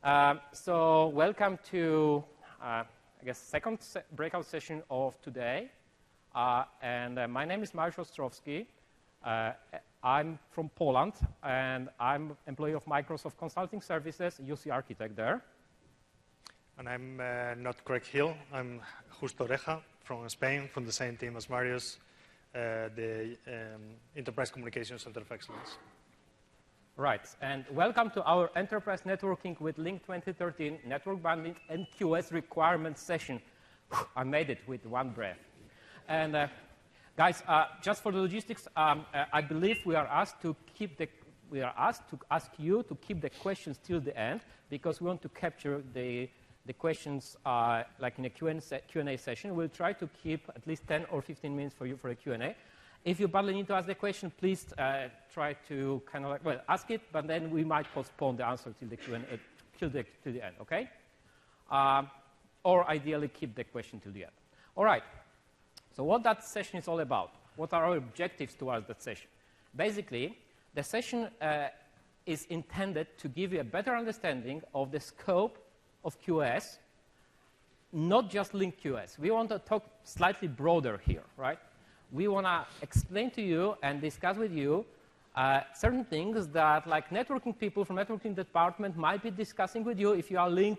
So welcome to, I guess, second breakout session of today. My name is Mariusz Ostrowski. I'm from Poland, and I'm employee of Microsoft Consulting Services, UC Architect there. And I'm not Greg Hill. I'm Justo Oreja from Spain, from the same team as Mariusz, the Enterprise Communications Center of Excellence. Right, and welcome to our Enterprise Networking with Lync 2013 Network Bundling and QoS Requirements session. I made it with one breath. And guys, just for the logistics, I believe we are asked to ask you to keep the questions till the end, because we want to capture the questions like in a Q&A session. We'll try to keep at least 10 or 15 minutes for you for a Q&A. If you badly need to ask the question, please try to kind of like, well, ask it, but then we might postpone the answer till the Q&A, till the end, okay? Or ideally keep the question till the end. All right, so what that session is all about, what are our objectives towards that session? Basically, the session is intended to give you a better understanding of the scope of QoS, not just Lync QoS. We want to talk slightly broader here, right? We want to explain to you and discuss with you certain things that like networking people from networking department might be discussing with you if you are Lync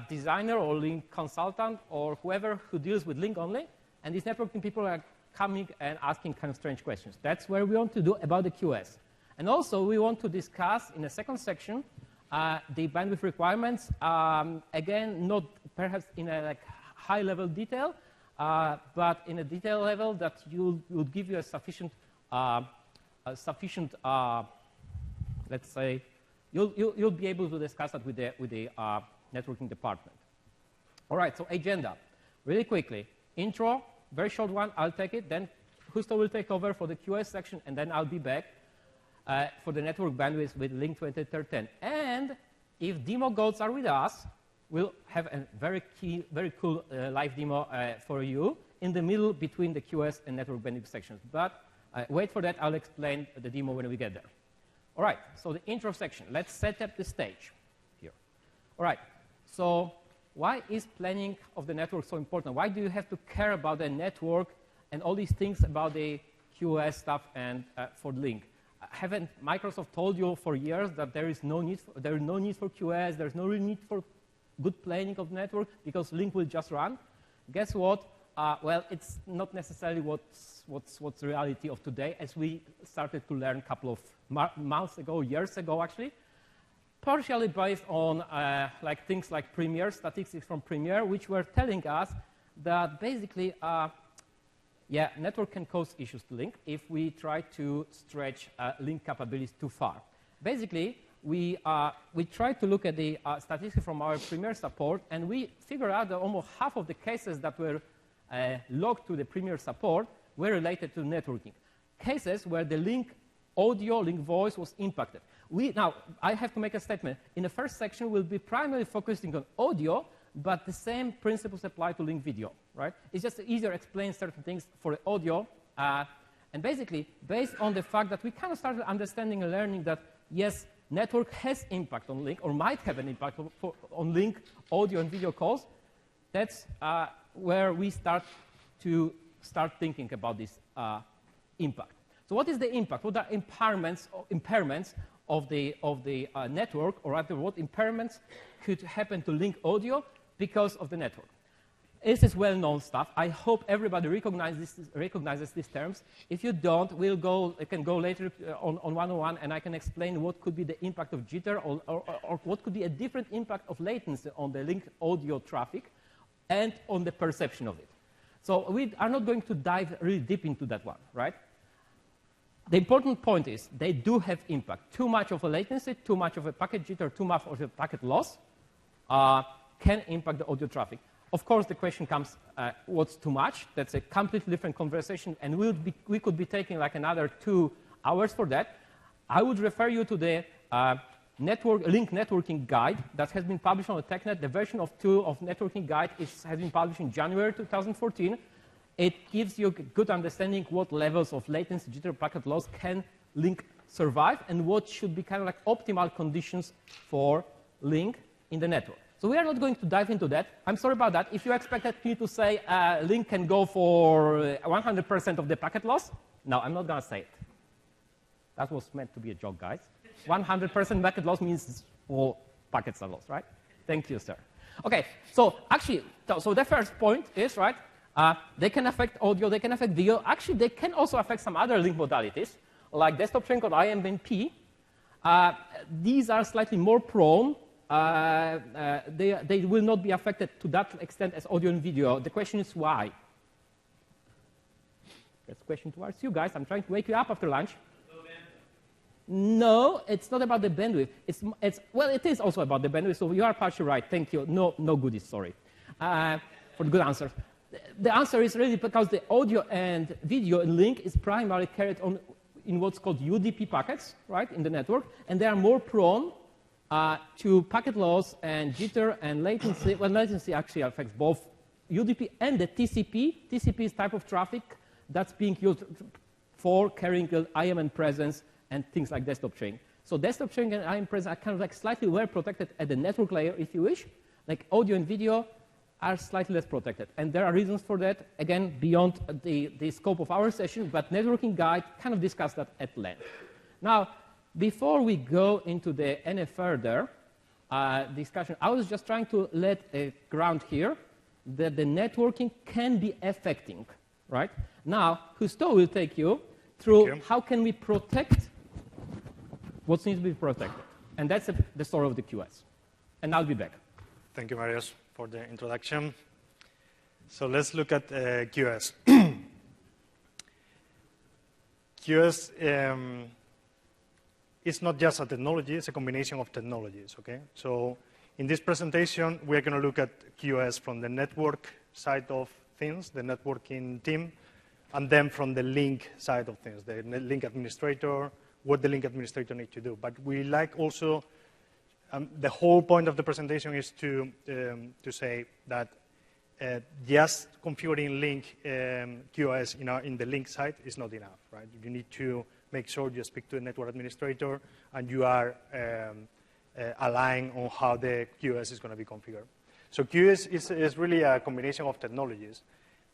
designer or Lync consultant or whoever who deals with Lync only. And these networking people are coming and asking kind of strange questions. That's where we want to do about the QoS. And also we want to discuss in the second section the bandwidth requirements, again, not perhaps in a like, high-level detail, but in a detail level that will give you a sufficient, let's say, you'll be able to discuss that with the networking department. All right, so agenda. Really quickly, intro, very short one, I'll take it. Then Justo will take over for the QoS section, and then I'll be back for the network bandwidth with Lync 2013. And if demo gods are with us, we'll have a very cool live demo for you in the middle between the QoS and network bandwidth sections. But wait for that, I'll explain the demo when we get there. All right, so the intro section. Let's set up the stage here. All right, so why is planning of the network so important? Why do you have to care about the network and all these things about the QoS stuff and for Lync? Haven't Microsoft told you for years that there is no need for QoS, there's no real need for good planning of network because Lync will just run? Guess what? Well, it's not necessarily what's the reality of today, as we started to learn a couple of months ago, years ago actually, partially based on like things like Premier, statistics from Premier, which were telling us that basically, yeah, network can cause issues to Lync if we try to stretch Lync capabilities too far. Basically, we tried to look at the statistics from our Premier support, and we figured out that almost half of the cases that were logged to the Premier support were related to networking. Cases where the Lync audio, Lync voice was impacted. Now, I have to make a statement. In the first section, we'll be primarily focusing on audio, but the same principles apply to Lync video, right? It's just easier to explain certain things for the audio. And basically, based on the fact that we kind of started understanding and learning that, yes, network has impact on Lync, or might have an impact on Lync audio and video calls, that's where we start thinking about this impact. So what is the impact? What are impairments of the network, or rather what impairments could happen to Lync audio because of the network? This is well-known stuff. I hope everybody recognizes these terms. If you don't, I can go later on one-on-one, and I can explain what could be the impact of jitter or what could be a different impact of latency on the Lync audio traffic and on the perception of it. So we are not going to dive really deep into that one, right? The important point is they do have impact. Too much of a latency, too much of a packet jitter, too much of a packet loss can impact the audio traffic. Of course, the question comes, what's too much? That's a completely different conversation, and we could be taking like another 2 hours for that. I would refer you to the Lync networking guide that has been published on the TechNet. The version 2 of networking guide has been published in January 2014. It gives you a good understanding what levels of latency, jitter, packet loss can Lync survive and what should be kind of like optimal conditions for Lync in the network. So we are not going to dive into that. I'm sorry about that. If you expected me to say Lync can go for 100% of the packet loss, no, I'm not going to say it. That was meant to be a joke, guys. 100% packet loss means all packets are lost, right? Thank you, sir. OK, so actually, so the first point is, right, they can affect audio, they can affect video. Actually, they can also affect some other link modalities, like desktop sharing or IMNP. These are slightly more prone. They will not be affected to that extent as audio and video. The question is why? That's a question towards you guys. I'm trying to wake you up after lunch. No, it's not about the bandwidth. Well, it is also about the bandwidth, so you are partially right. Thank you. No goodies, sorry, for the good answer. The answer is really because the audio and video link is primarily carried on in what's called UDP packets, right, in the network, and they are more prone to packet loss and jitter and latency. Well, latency actually affects both UDP and the TCP. TCP is type of traffic that's being used for carrying IMN presence and things like desktop sharing. So desktop sharing and IMN presence are kind of like slightly well protected at the network layer, if you wish. Like audio and video are slightly less protected. And there are reasons for that, again, beyond the scope of our session, but Networking Guide kind of discussed that at length. Now, before we go into any further discussion, I was just trying to let a ground here that the networking can be affecting, right? Now, Husto will take you through how can we protect what needs to be protected. And that's the story of the QoS. And I'll be back. Thank you, Marius, for the introduction. So let's look at QoS. QoS is not just a technology, it's a combination of technologies, okay? So in this presentation, we're going to look at QoS from the network side of things, the networking team, and then from the link side of things, the link administrator, what the link administrator needs to do. But we like also, the whole point of the presentation is to say that just configuring link QoS in the link side is not enough, right? You need to make sure you speak to the network administrator and you are aligned on how the QoS is going to be configured. So QoS is really a combination of technologies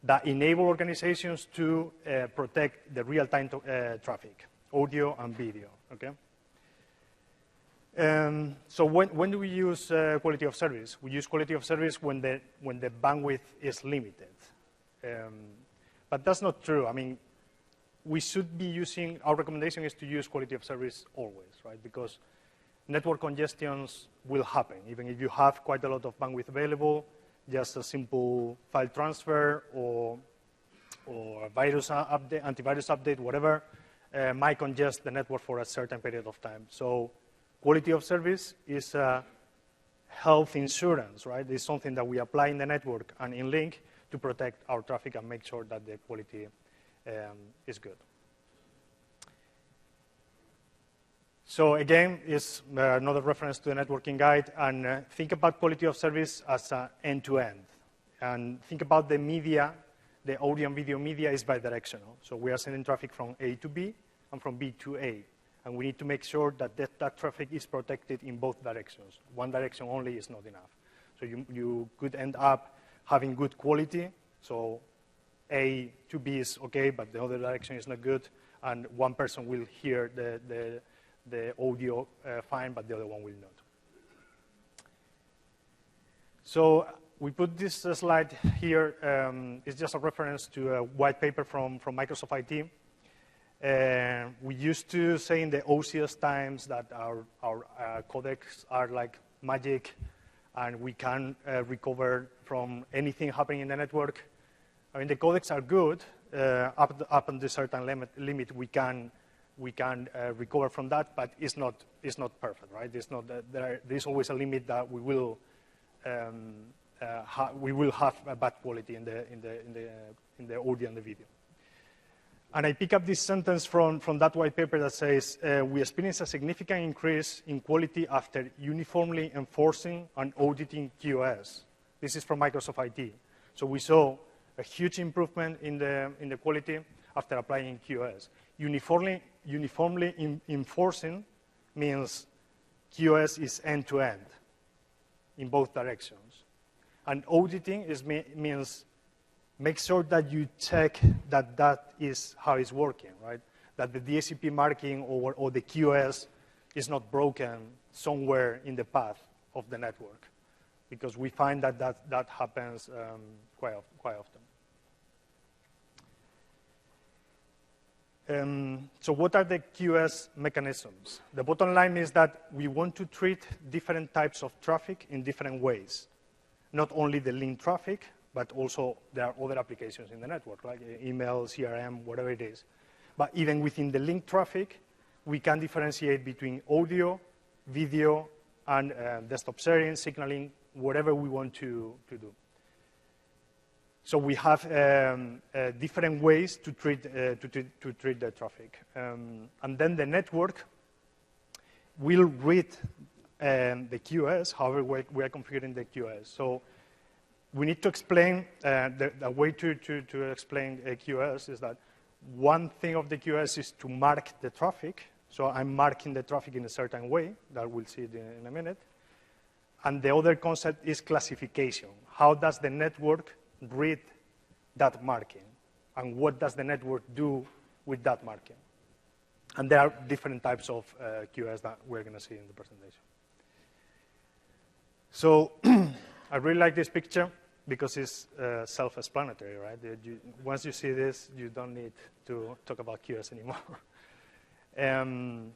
that enable organizations to protect the real-time traffic, audio and video, okay? So when do we use quality of service? We use quality of service when the bandwidth is limited. But that's not true. I mean, we should be using, our recommendation is to use quality of service always, right? Because network congestions will happen. Even if you have quite a lot of bandwidth available, just a simple file transfer or a virus update, antivirus update, whatever, might congest the network for a certain period of time. So quality of service is health insurance, right? It's something that we apply in the network and in Lync to protect our traffic and make sure that the quality is good. So again, it's another reference to the networking guide, and think about quality of service as end-to-end. And think about the media, the audio and video media is bidirectional. So we are sending traffic from A to B and from B to A. And we need to make sure that that traffic is protected in both directions. One direction only is not enough. So you could end up having good quality. So A to B is OK, but the other direction is not good. And one person will hear the audio fine, but the other one will not. So we put this slide here. It's just a reference to a white paper from Microsoft IT. We used to say in the OCS times that our codecs are like magic, and we can recover from anything happening in the network. I mean, the codecs are good. Up until a certain limit, we can recover from that, but it's not perfect, right? It's not there's always a limit that we will have a bad quality in the audio and the video. And I pick up this sentence from that white paper that says, we experience a significant increase in quality after uniformly enforcing and auditing QoS. This is from Microsoft IT. So we saw a huge improvement in the quality after applying QoS. Uniformly enforcing means QoS is end-to-end. in both directions. And auditing means make sure that you check that that is how it's working, right? That the DHCP marking or the QoS is not broken somewhere in the path of the network, because we find that happens quite often. So what are the QoS mechanisms? The bottom line is that we want to treat different types of traffic in different ways. Not only the Lync traffic, but also there are other applications in the network, like email, CRM, whatever it is. But even within the Lync traffic, we can differentiate between audio, video, and desktop sharing, signaling, whatever we want to do. So we have different ways to treat the traffic. And then the network will read the QoS, however we are configuring the QoS. So we need to explain, the way to explain QoS is that one thing of the QoS is to mark the traffic. So I'm marking the traffic in a certain way, that we'll see it in a minute. And the other concept is classification. How does the network read that marking? And what does the network do with that marking? And there are different types of QoS that we're going to see in the presentation. So I really like this picture because it's self-explanatory, right? Once you see this, you don't need to talk about QoS anymore. In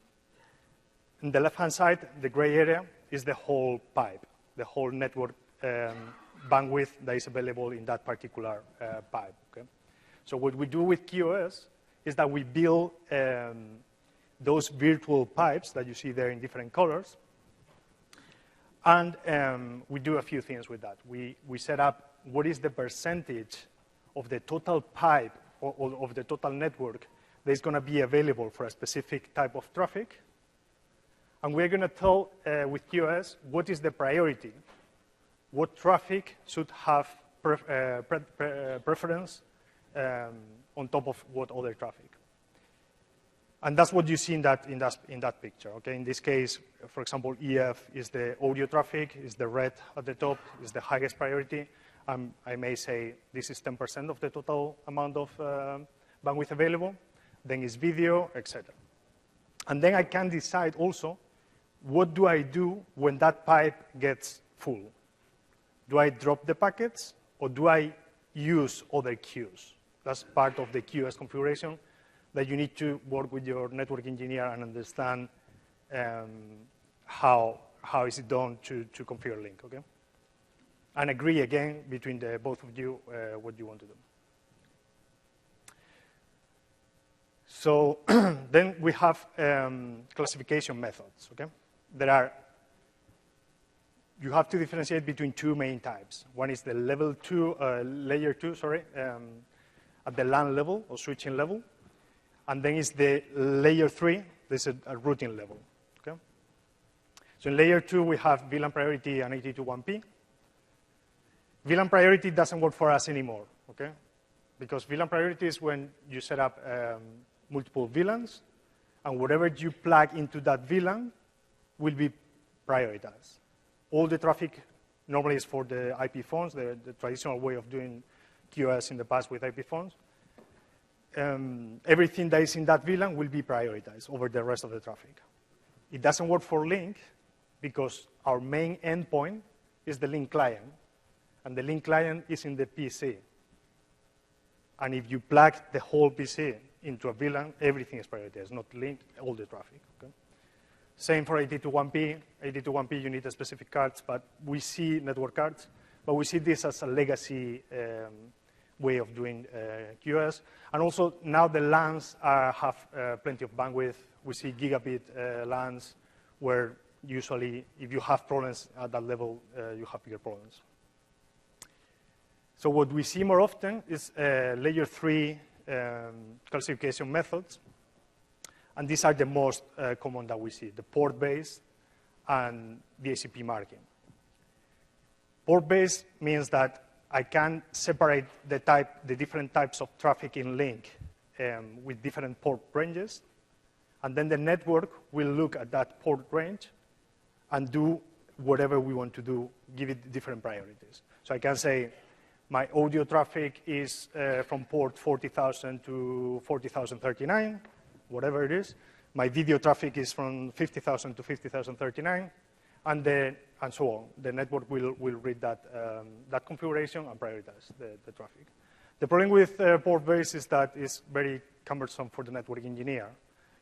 the left-hand side, the gray area is the whole pipe, the whole network bandwidth that is available in that particular pipe. Okay? So what we do with QoS is that we build those virtual pipes that you see there in different colors, and we do a few things with that. We set up what is the percentage of the total pipe or of the total network that is going to be available for a specific type of traffic. And we're going to tell with QoS what is the priority, what traffic should have preference on top of what other traffic. And that's what you see in that picture. Okay? In this case, for example, EF is the audio traffic, is the red at the top, is the highest priority. I may say this is 10% of the total amount of bandwidth available. Then is video, etc. And then I can decide also, what do I do when that pipe gets full? Do I drop the packets, or do I use other queues? That's part of the QoS configuration that you need to work with your network engineer and understand how is it done to configure Lync, okay? And agree again between the both of you what you want to do. So then we have classification methods, okay? You have to differentiate between two main types. One is the layer 2, at the LAN level or switching level. And then is the layer 3, this is a routing level, okay? So in layer 2, we have VLAN priority and 82.1p. VLAN priority doesn't work for us anymore, okay? Because VLAN priority is when you set up multiple VLANs, and whatever you plug into that VLAN will be prioritized. All the traffic normally is for the IP phones, the traditional way of doing QoS in the past with IP phones. Everything that is in that VLAN will be prioritized over the rest of the traffic. It doesn't work for Lync because our main endpoint is the Lync client, and the Lync client is in the PC. And if you plug the whole PC into a VLAN, everything is prioritized, not Lync, all the traffic. Okay? Same for 82.1p. 82.1p, you need specific cards, but we see network cards, but we see this as a legacy way of doing QoS. And also, now the LANs have plenty of bandwidth. We see gigabit LANs where usually, if you have problems at that level, you have bigger problems. So what we see more often is layer 3 classification methods. And these are the most common that we see, the port-based and DHCP marking. Port-based means that I can separate the different types of traffic in Lync with different port ranges. And then the network will look at that port range and do whatever we want to do, give it different priorities. So I can say my audio traffic is from port 40,000 to 40,039, whatever it is. My video traffic is from 50,000 to 50,039, and so on. The network will read that configuration and prioritize the traffic. The problem with port-based is that it's very cumbersome for the network engineer.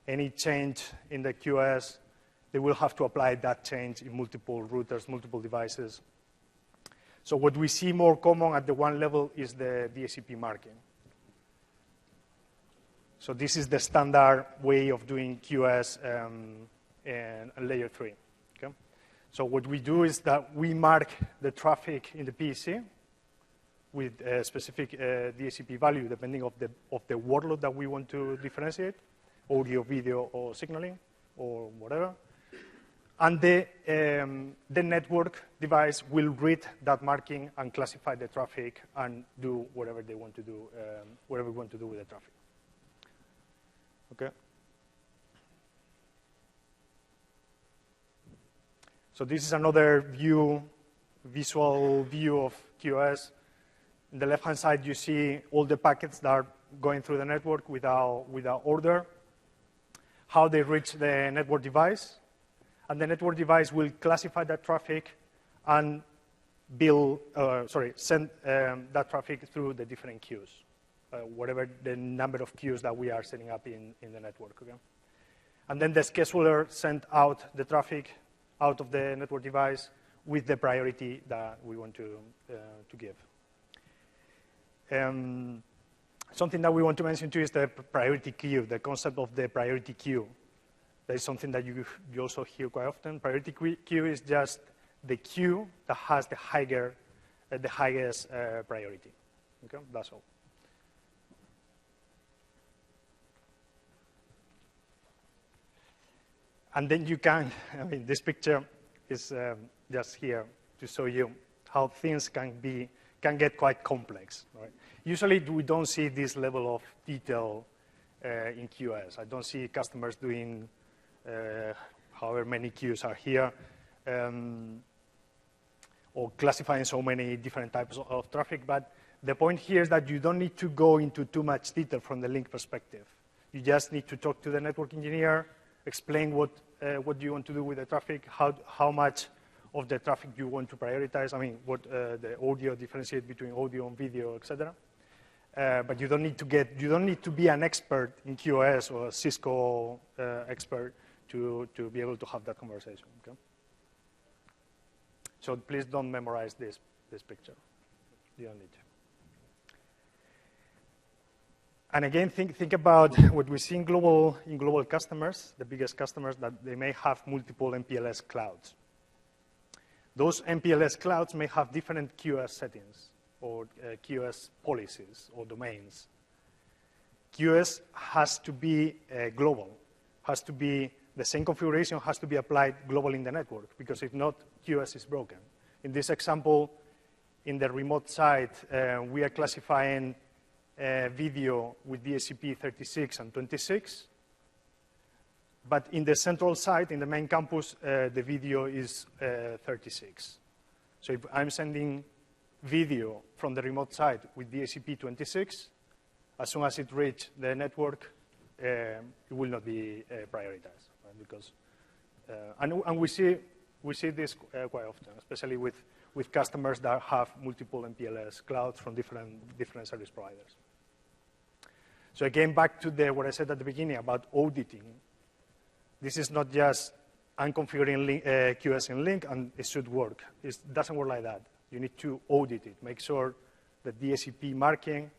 Any change in the QoS, they will have to apply that change in multiple routers, multiple devices. So what we see more common at the one level is the DHCP marking. So this is the standard way of doing QoS and layer 3. Okay? So what we do is that we mark the traffic in the PEC with a specific DHCP value depending of the workload that we want to differentiate, audio, video, or signaling, or whatever. And the network device will read that marking and classify the traffic and do whatever they want to do, whatever we want to do with the traffic. Okay. So this is another visual view of QoS. On the left-hand side, you see all the packets that are going through the network without order, how they reach the network device, and the network device will classify that traffic and send that traffic through the different queues, whatever the number of queues that we are setting up in the network. Okay? And then the scheduler sends out the traffic out of the network device with the priority that we want to give. Something that we want to mention too is the priority queue, the concept of the priority queue. That is something that you also hear quite often. Priority queue is just the queue that has the highest priority. Okay, that's all. And then you can, this picture is just here to show you how things can get quite complex. Right? Usually we don't see this level of detail in QoS. I don't see customers doing however many queues are here, or classifying so many different types of traffic. But the point here is that you don't need to go into too much detail from the Lync perspective. You just need to talk to the network engineer, explain what you want to do with the traffic, how much of the traffic you want to prioritize. What the audio, differentiate between audio and video, etc. But you don't need to be an expert in QoS or a Cisco expert to be able to have that conversation. Okay? So please don't memorize this picture. You don't need to. And again, think about what we see in global customers, the biggest customers, that they may have multiple MPLS clouds. Those MPLS clouds may have different QoS settings or QoS policies or domains. QoS has to be global, has to be the same configuration, has to be applied globally in the network, because if not, QoS is broken. In this example, in the remote side, we are classifying video with DHCP 36 and 26. But in the central site, in the main campus, the video is 36. So if I'm sending video from the remote site with DHCP 26, as soon as it reaches the network, it will not be prioritized, right? Because and we see this quite often, especially with customers that have multiple MPLS clouds from different service providers. So again, back to what I said at the beginning about auditing. This is not just I'm configuring QoS in Lync and it should work. It doesn't work like that. You need to audit it, make sure the DHCP marking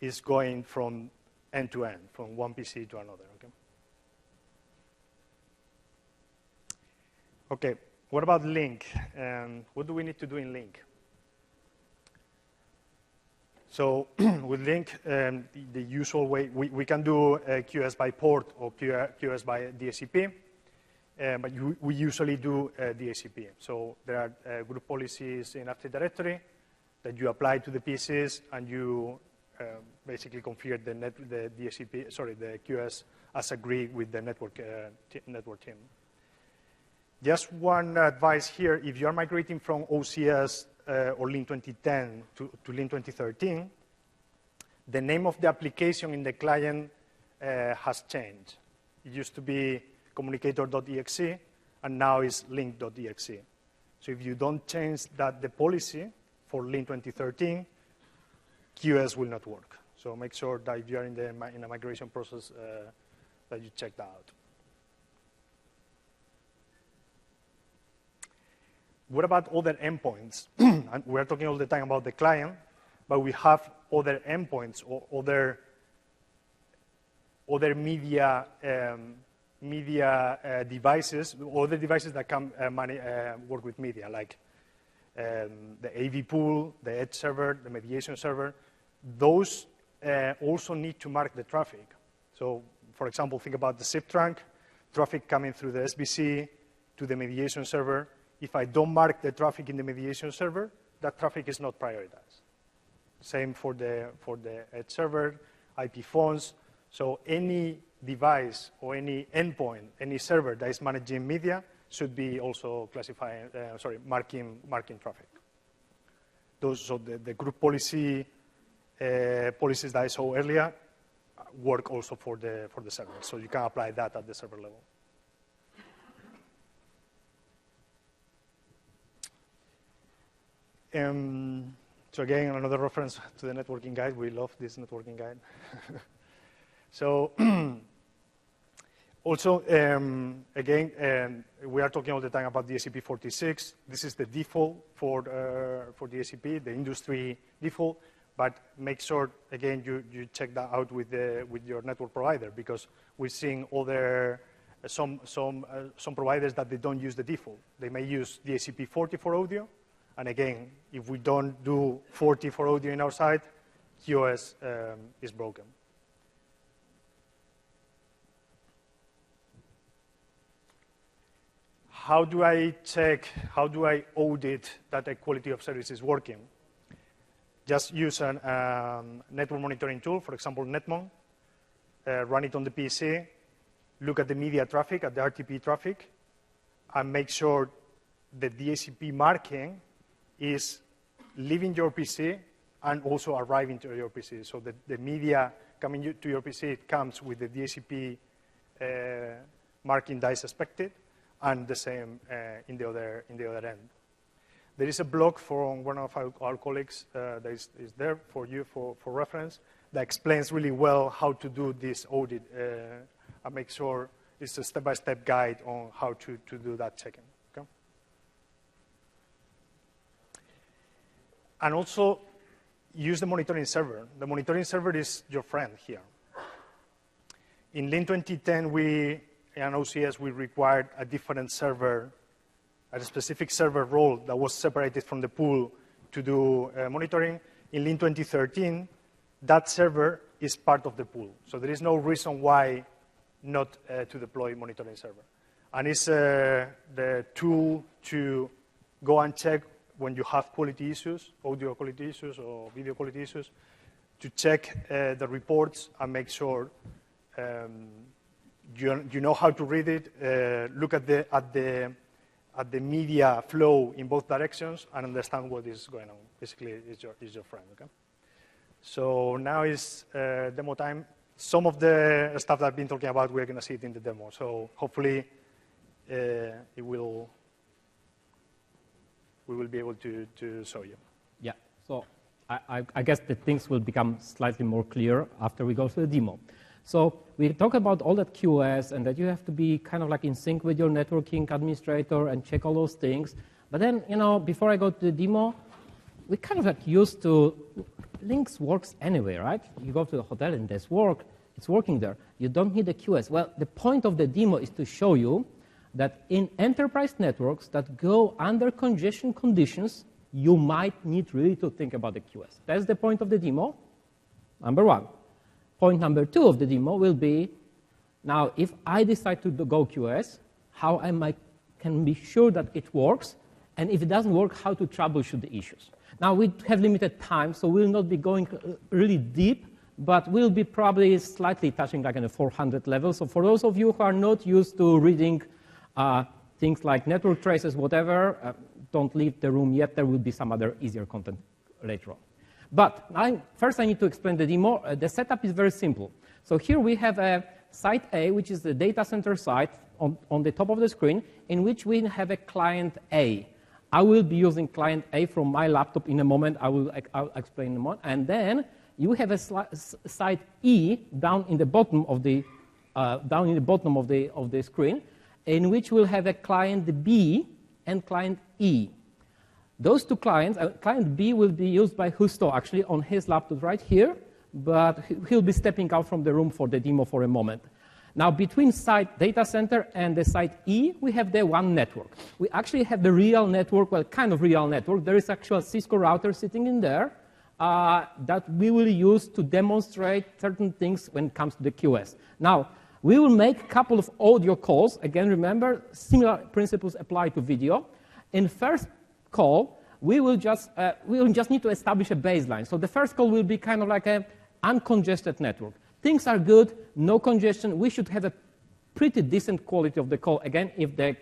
is going from end to end, from one PC to another. Okay, what about Lync? What do we need to do in Lync? So with Lync, the usual way, we can do QoS by port or QoS by DHCP, but we usually do DHCP. So there are group policies in Active Directory that you apply to the PCs, and you basically configure the QoS as agreed with the network team. Just one advice here, if you're migrating from OCS or Lync 2010 to Lync 2013, the name of the application in the client has changed. It used to be communicator.exe, and now it's lync.exe. So if you don't change the policy for Lync 2013, QoS will not work. So make sure that if you're in a migration process, that you check that out. What about other endpoints? And we're talking all the time about the client, but we have other endpoints or other media devices, other devices that can work with media, like the AV pool, the edge server, the mediation server. Those also need to mark the traffic. So, for example, think about the SIP trunk, traffic coming through the SBC to the mediation server. If I don't mark the traffic in the mediation server, that traffic is not prioritized. Same for the edge server, IP phones. So any device or any endpoint, any server that is managing media should be also marking traffic. So the group policies that I saw earlier work also for the server. So you can apply that at the server level. So again, another reference to the networking guide. We love this networking guide. So also, again, we are talking all the time about DHCP 46. This is the default for DHCP, the industry default. But make sure, again, you check that out with your network provider, because we're seeing some providers that they don't use the default. They may use DHCP 40 for audio. And again, if we don't do 40 for audio in our side, QoS is broken. How do I audit that the quality of service is working? Just use a network monitoring tool, for example, Netmon, run it on the PC, look at the media traffic, at the RTP traffic, and make sure the DHCP marking is leaving your PC and also arriving to your PC. So the media coming to your PC comes with the DHCP marking that is expected, and the same in the other end. There is a blog from one of our colleagues that is there for you for reference that explains really well how to do this audit and make sure it's a step-by-step guide on how to do that checking. Okay? And also use the monitoring server. The monitoring server is your friend here. In Lync 2010, in OCS, we required a different server, a specific server role that was separated from the pool to do monitoring. In Lync 2013, that server is part of the pool. So there is no reason why not to deploy monitoring server. And it's the tool to go and check when you have quality issues, audio quality issues or video quality issues, to check the reports and make sure you know how to read it, look at the media flow in both directions, and understand what is going on. Basically, it's your friend. Okay. So now is demo time. Some of the stuff that I've been talking about, we're going to see it in the demo. So hopefully, we will be able to show you. Yeah. So I guess the things will become slightly more clear after we go through the demo. So we talk about all that QoS and that you have to be kind of like in sync with your networking administrator and check all those things. But then, before I go to the demo, we kind of like used to, Lync works anyway, right? You go to the hotel and there's work, it's working there. You don't need a QoS. Well, the point of the demo is to show you that in enterprise networks that go under congestion conditions, you might need really to think about the QoS. That's the point of the demo, number one. Point number two of the demo will be, now, if I decide to go QoS, how can be sure that it works, and if it doesn't work, how to troubleshoot the issues. Now, we have limited time, so we'll not be going really deep, but we'll be probably slightly touching like in the 400 level. So for those of you who are not used to reading things like network traces, whatever, don't leave the room yet. There will be some other easier content later on. But first I need to explain the demo. The setup is very simple. So here we have a site A, which is the data center site on the top of the screen, in which we have a client A. I will be using client A from my laptop in a moment. I'll explain in a moment. And then you have a site E down in the bottom of the screen, in which we'll have a client B and client E. Those two clients, client B will be used by Justo actually on his laptop right here, but he'll be stepping out from the room for the demo for a moment. Now, between site data center and the site E, we have the one network. We actually have the real network, well, kind of real network. There is actual Cisco router sitting in there that we will use to demonstrate certain things when it comes to the QoS. Now, we will make a couple of audio calls. Again, remember, similar principles apply to video. In first call, we will just need to establish a baseline. So the first call will be kind of like an uncongested network. Things are good, no congestion. We should have a pretty decent quality of the call, again, if the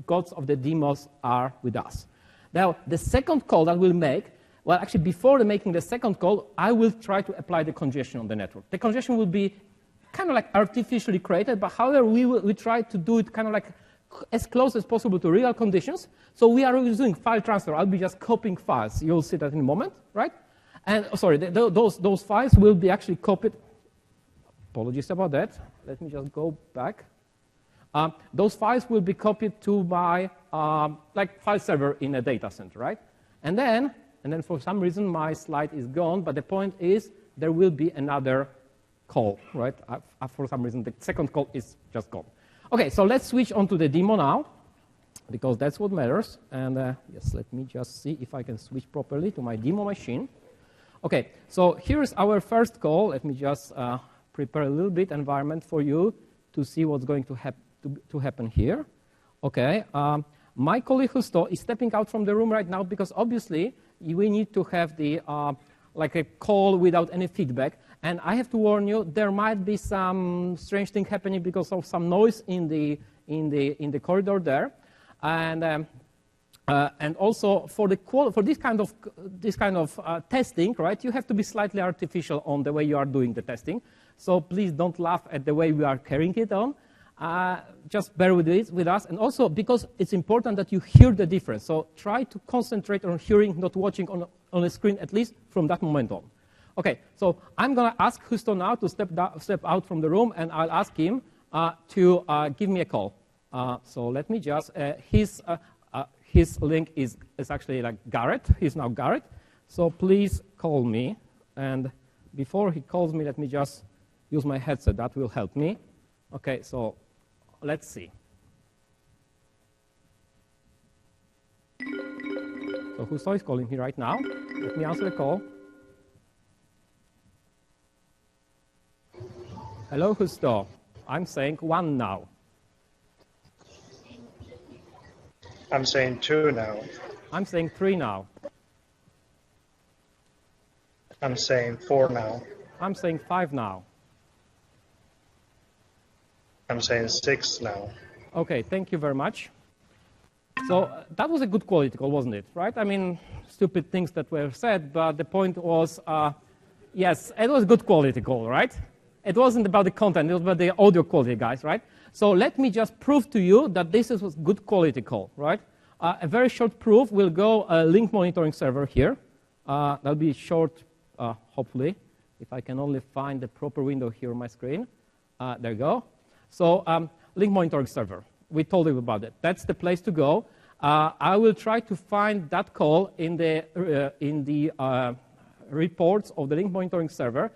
gods of the demos are with us. Now, the second call that we'll make, well, actually, before making the second call, I will try to apply the congestion on the network. The congestion will be kind of like artificially created, but however, we try to do it kind of like as close as possible to real conditions. So we are using file transfer. I'll be just copying files. You'll see that in a moment, right? And sorry, those files will be actually copied. Apologies about that. Let me just go back. Those files will be copied to my like file server in a data center, right? And then for some reason my slide is gone. But the point is there will be another call, right? For some reason the second call is just gone. Okay, so let's switch on to the demo now, because that's what matters. And yes, let me just see if I can switch properly to my demo machine. Okay, so here's our first call. Let me just prepare a little bit environment for you to see what's going to happen here. Okay, my colleague Justo is stepping out from the room right now because obviously we need to have the like a call without any feedback. And I have to warn you, there might be some strange thing happening because of some noise in the corridor there. And also for this kind of testing, right? You have to be slightly artificial on the way you are doing the testing. So please don't laugh at the way we are carrying it on. Just bear with us. And also because it's important that you hear the difference. So try to concentrate on hearing, not watching on a screen, at least from that moment on. Okay, so I'm going to ask Justo now to step out from the room, and I'll ask him to give me a call. So let me just, his link is actually like Garrett. He's now Garrett. So please call me. And before he calls me, let me just use my headset. That will help me. Okay, so let's see. So Justo is calling me right now. Let me answer the call. Hello, Justo. I'm saying 1 now. I'm saying 2 now. I'm saying 3 now. I'm saying 4 now. I'm saying 5 now. I'm saying 6 now. Okay, thank you very much. So that was a good quality call, wasn't it? Right? I mean, stupid things that were said, but the point was, yes, it was good quality call, right? It wasn't about the content, it was about the audio quality, guys, right? So let me just prove to you that this is a good quality call, right? A very short proof. We'll go Lync monitoring server here. That'll be short, hopefully, if I can only find the proper window here on my screen. There you go. So Lync monitoring server. We told you about it. That's the place to go. I will try to find that call in the reports of the Lync monitoring server.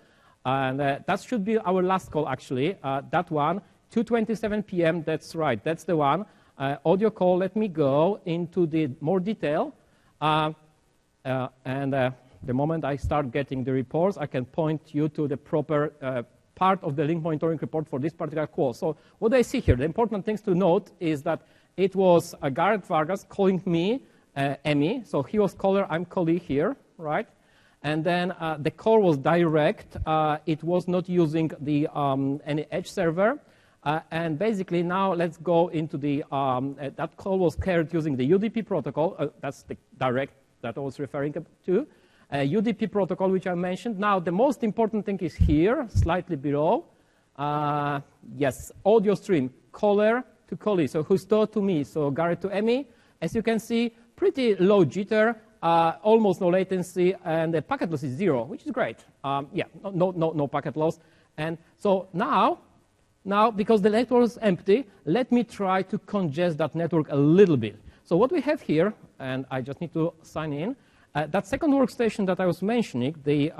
And that should be our last call, actually. That one, 2:27 p.m., that's right. That's the one. Audio call, let me go into the more detail. The moment I start getting the reports, I can point you to the proper part of the Lync monitoring report for this particular call. So what do I see here? The important things to note is that it was Garrett Vargas calling me, Emmy. So he was caller, I'm callee here, right? And then the call was direct. It was not using the any edge server. And basically, now let's go into the, that call was carried using the UDP protocol. That's the direct that I was referring to. UDP protocol, which I mentioned. Now, the most important thing is here, slightly below. Yes, audio stream, caller to callee. So Justo to me, so Garrett to Emmy. As you can see, pretty low jitter, almost no latency, and the packet loss is 0, which is great. Yeah, no packet loss. And so now, because the network is empty, let me try to congest that network a little bit. So what we have here, and I just need to sign in, that second workstation that I was mentioning, the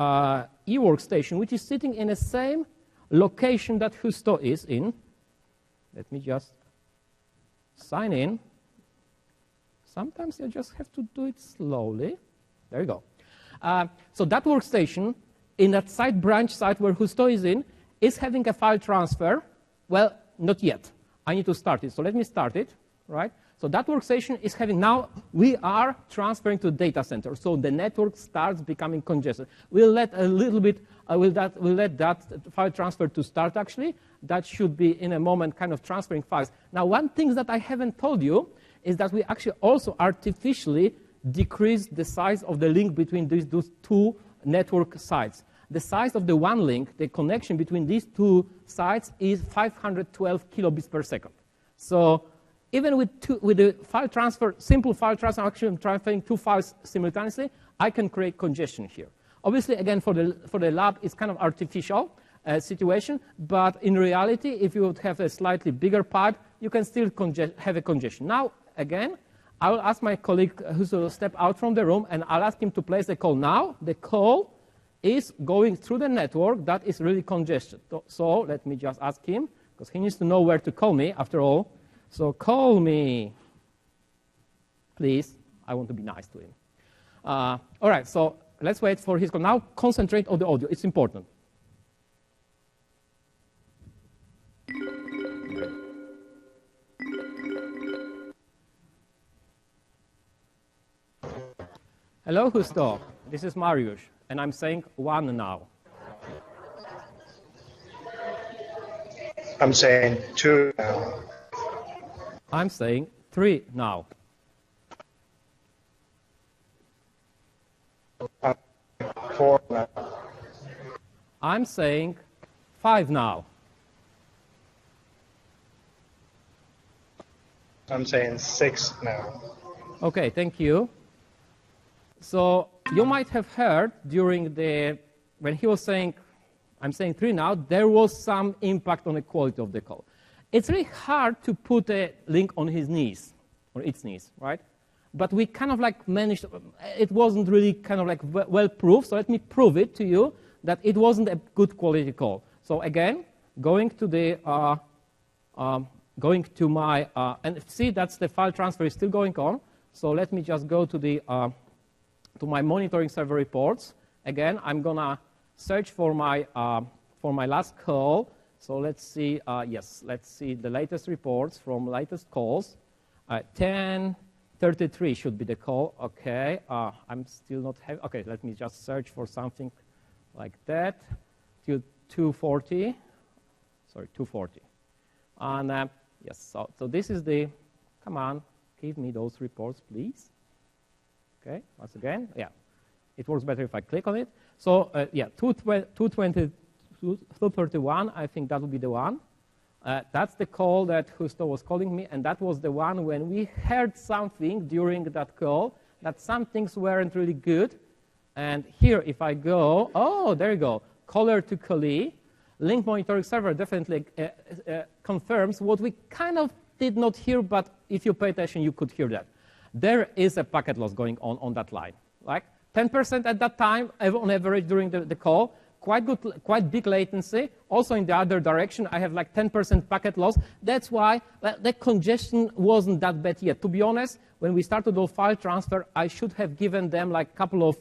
e-workstation, which is sitting in the same location that Justo is in. Let me just sign in. Sometimes you just have to do it slowly. There you go. So that workstation, in that site branch site where Justo is in, is having a file transfer. Well, not yet. I need to start it. So let me start it, right? So that workstation is having, now we are transferring to the data center. So the network starts becoming congested. We'll let a little bit, we'll let that file transfer to start actually. That should be in a moment kind of transferring files. Now, one thing that I haven't told you is that we actually also artificially decreased the size of the link between those two network sites. The size of the one link, the connection between these two sites is 512 kilobits per second. So even with the file transfer, simple file transfer, actually I'm transferring two files simultaneously, I can create congestion here. Obviously, again, for the lab, it's kind of artificial situation, but in reality, if you would have a slightly bigger pipe, you can still have a congestion. Now, again, I will ask my colleague who will step out from the room, and I'll ask him to place the call. Now, the call is going through the network that is really congested. So let me just ask him, because he needs to know where to call me, after all. So call me, please. I want to be nice to him. All right, so let's wait for his call. Now concentrate on the audio. It's important. Hello, Justo. This is Mariusz, and I'm saying 1 now. I'm saying 2 now. I'm saying 3 now. 4 now. I'm saying 5 now. I'm saying 6 now. Okay, thank you. So you might have heard during when he was saying, I'm saying 3 now, there was some impact on the quality of the call. It's really hard to put a link on his knees, or its knees, right? But we kind of like managed, it wasn't really kind of like well proved, so let me prove it to you that it wasn't a good quality call. So again, going to my, and see that's the file transfer is still going on. So let me just go to to my monitoring server reports. Again, I'm gonna search for my last call. So let's see, yes, let's see the latest reports from latest calls. 10:33 should be the call. Okay, I'm still not having, okay, let me just search for something like that. Till 2:40, sorry, 2:40. And yes, so this is the, come on, give me those reports, please. Okay, once again, yeah. It works better if I click on it. So yeah, 231, I think that would be the one. That's the call that Justo was calling me, and that was the one when we heard something during that call, that some things weren't really good. And here, if I go, oh, there you go, caller to callee, Lync monitoring server definitely confirms what we kind of did not hear, but if you pay attention, you could hear that. There is a packet loss going on that line, like 10% at that time on average during the call. Quite big latency. Also in the other direction, I have like 10% packet loss. That's why the congestion wasn't that bad yet. To be honest, when we started the file transfer, I should have given them like a couple of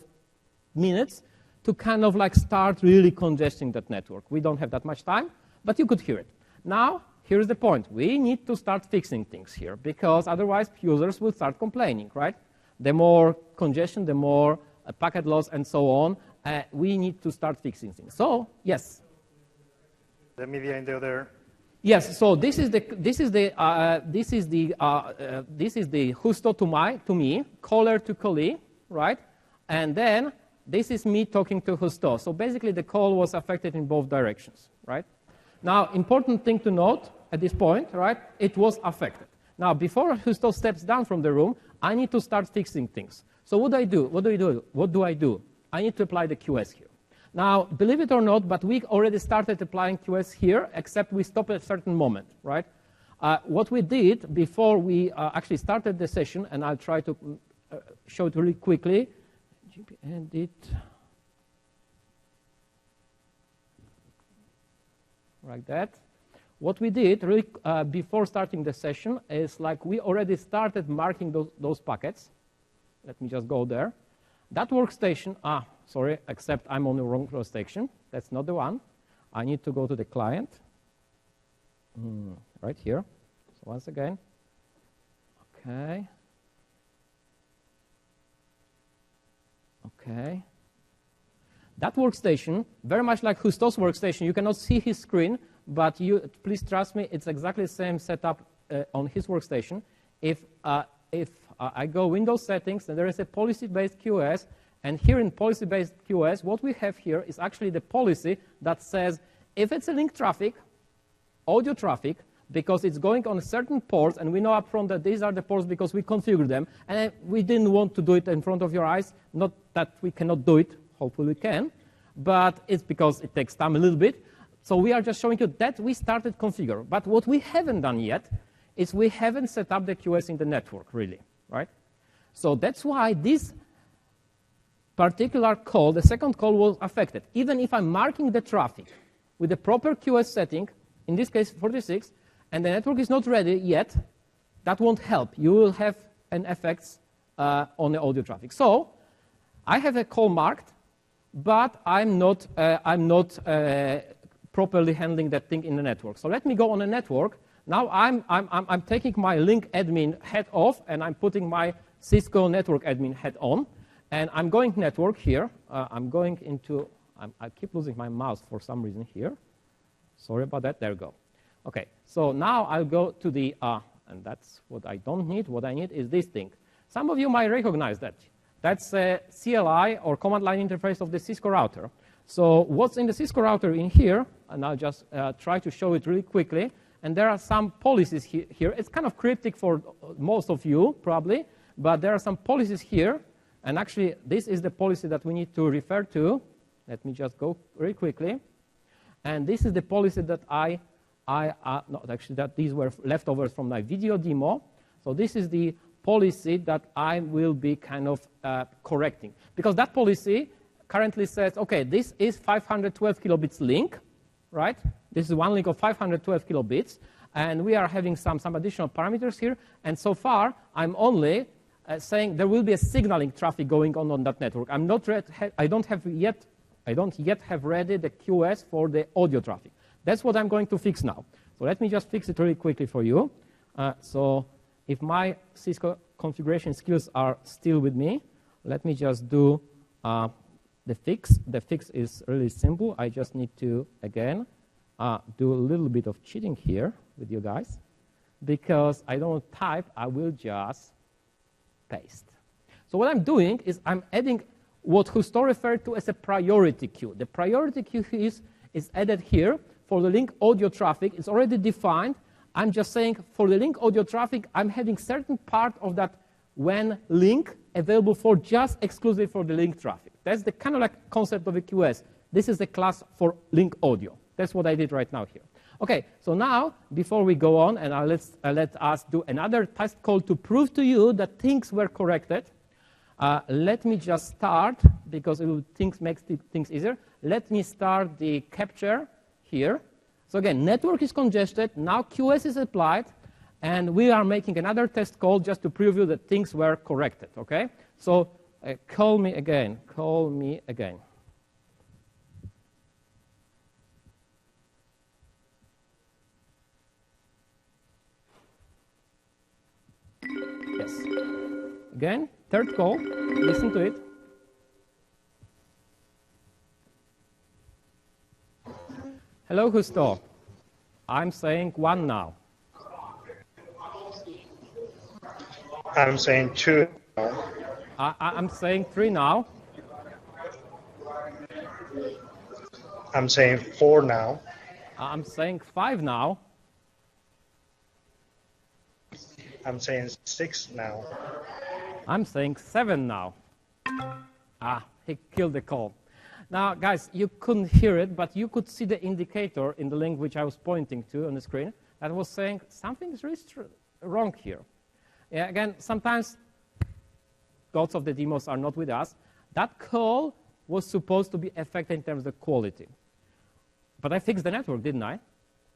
minutes to kind of like start really congesting that network. We don't have that much time, but you could hear it. Now, here's the point. We need to start fixing things here, because otherwise users will start complaining, right? The more congestion, the more packet loss, and so on. We need to start fixing things. So, yes? The media in the other Yes, so this is the Justo to me, caller to callee, right? And then this is me talking to Justo. So basically the call was affected in both directions, right? Now, important thing to note at this point, right? It was affected. Now, before Justo steps down from the room, I need to start fixing things. So what do I do? What do I do? I need to apply the QoS here. Now, believe it or not, but we already started applying QoS here, except we stopped at a certain moment, right? What we did before we actually started the session, and I'll try to show it really quickly. Edit. Like that. What we did really before starting the session is like we already started marking those packets. Let me just go there. That workstation, sorry, except I'm on the wrong workstation. That's not the one. I need to go to the client. Right here. So once again. Okay. Okay. That workstation, very much like Justo's workstation, you cannot see his screen, but please trust me, it's exactly the same setup on his workstation. If I go Windows settings, and there is a policy-based QoS, and here in policy-based QoS, what we have here is actually the policy that says if it's a link traffic, audio traffic, because it's going on certain ports, and we know upfront that these are the ports because we configured them, and we didn't want to do it in front of your eyes, not that we cannot do it, hopefully we can, but it's because it takes time a little bit. So we are just showing you that we started configure. But what we haven't done yet is we haven't set up the QoS in the network, really, right? So that's why this particular call, the second call, was affected. Even if I'm marking the traffic with the proper QoS setting, in this case 46, and the network is not ready yet, that won't help. You will have an effect on the audio traffic. So I have a call marked, but I'm not properly handling that thing in the network. So let me go on the network. Now I'm taking my Lync admin head off, and I'm putting my Cisco network admin head on. And I'm going network here. I'm going into, I keep losing my mouse for some reason here. Sorry about that. There we go. OK, so now I'll go to the, and that's what I don't need. What I need is this thing. Some of you might recognize that. That's a CLI, or command line interface, of the Cisco router. So what's in the Cisco router in here, and I'll just try to show it really quickly. And there are some policies here. It's kind of cryptic for most of you, probably, but there are some policies here. And actually, this is the policy that we need to refer to. Let me just go very quickly. And this is the policy that not actually, that these were leftovers from my video demo. So this is the policy that I will be kind of correcting. Because that policy currently says, OK, this is 512 kilobits link, right? This is one link of 512 kilobits. And we are having some additional parameters here. And so far, I'm only saying there will be a signaling traffic going on that network. I don't yet have ready the QoS for the audio traffic. That's what I'm going to fix now. So let me just fix it really quickly for you. So if my Cisco configuration skills are still with me, let me just do the fix. The fix is really simple. I just need to, again, do a little bit of cheating here with you guys. Because I don't type, I will just paste. So what I'm doing is I'm adding what Justo referred to as a priority queue. The priority queue is added here for the link audio traffic. It's already defined. I'm just saying for the link audio traffic, I'm having certain part of that when link available for just exclusively for the link traffic. That's the kind of like concept of a QoS. This is the class for link audio. That's what I did right now here. OK, so now, before we go on, and let us do another test call to prove to you that things were corrected. Let me just start, because it will makes things easier. Let me start the capture here. So again, network is congested. Now QoS is applied. And we are making another test call just to prove you that things were corrected. OK? So call me again. Call me again. Yes. Again, third call. Listen to it. Hello, Justo. I'm saying 1 now. I'm saying 2 now. I'm saying 3 now. I'm saying 4 now. I'm saying 5 now. I'm saying 6 now. I'm saying 7 now. He killed the call. Now, guys, you couldn't hear it, but you could see the indicator in the link which I was pointing to on the screen that was saying something is really wrong here. Yeah, again, sometimes gods of the demos are not with us. That call was supposed to be affected in terms of quality. But I fixed the network, didn't I?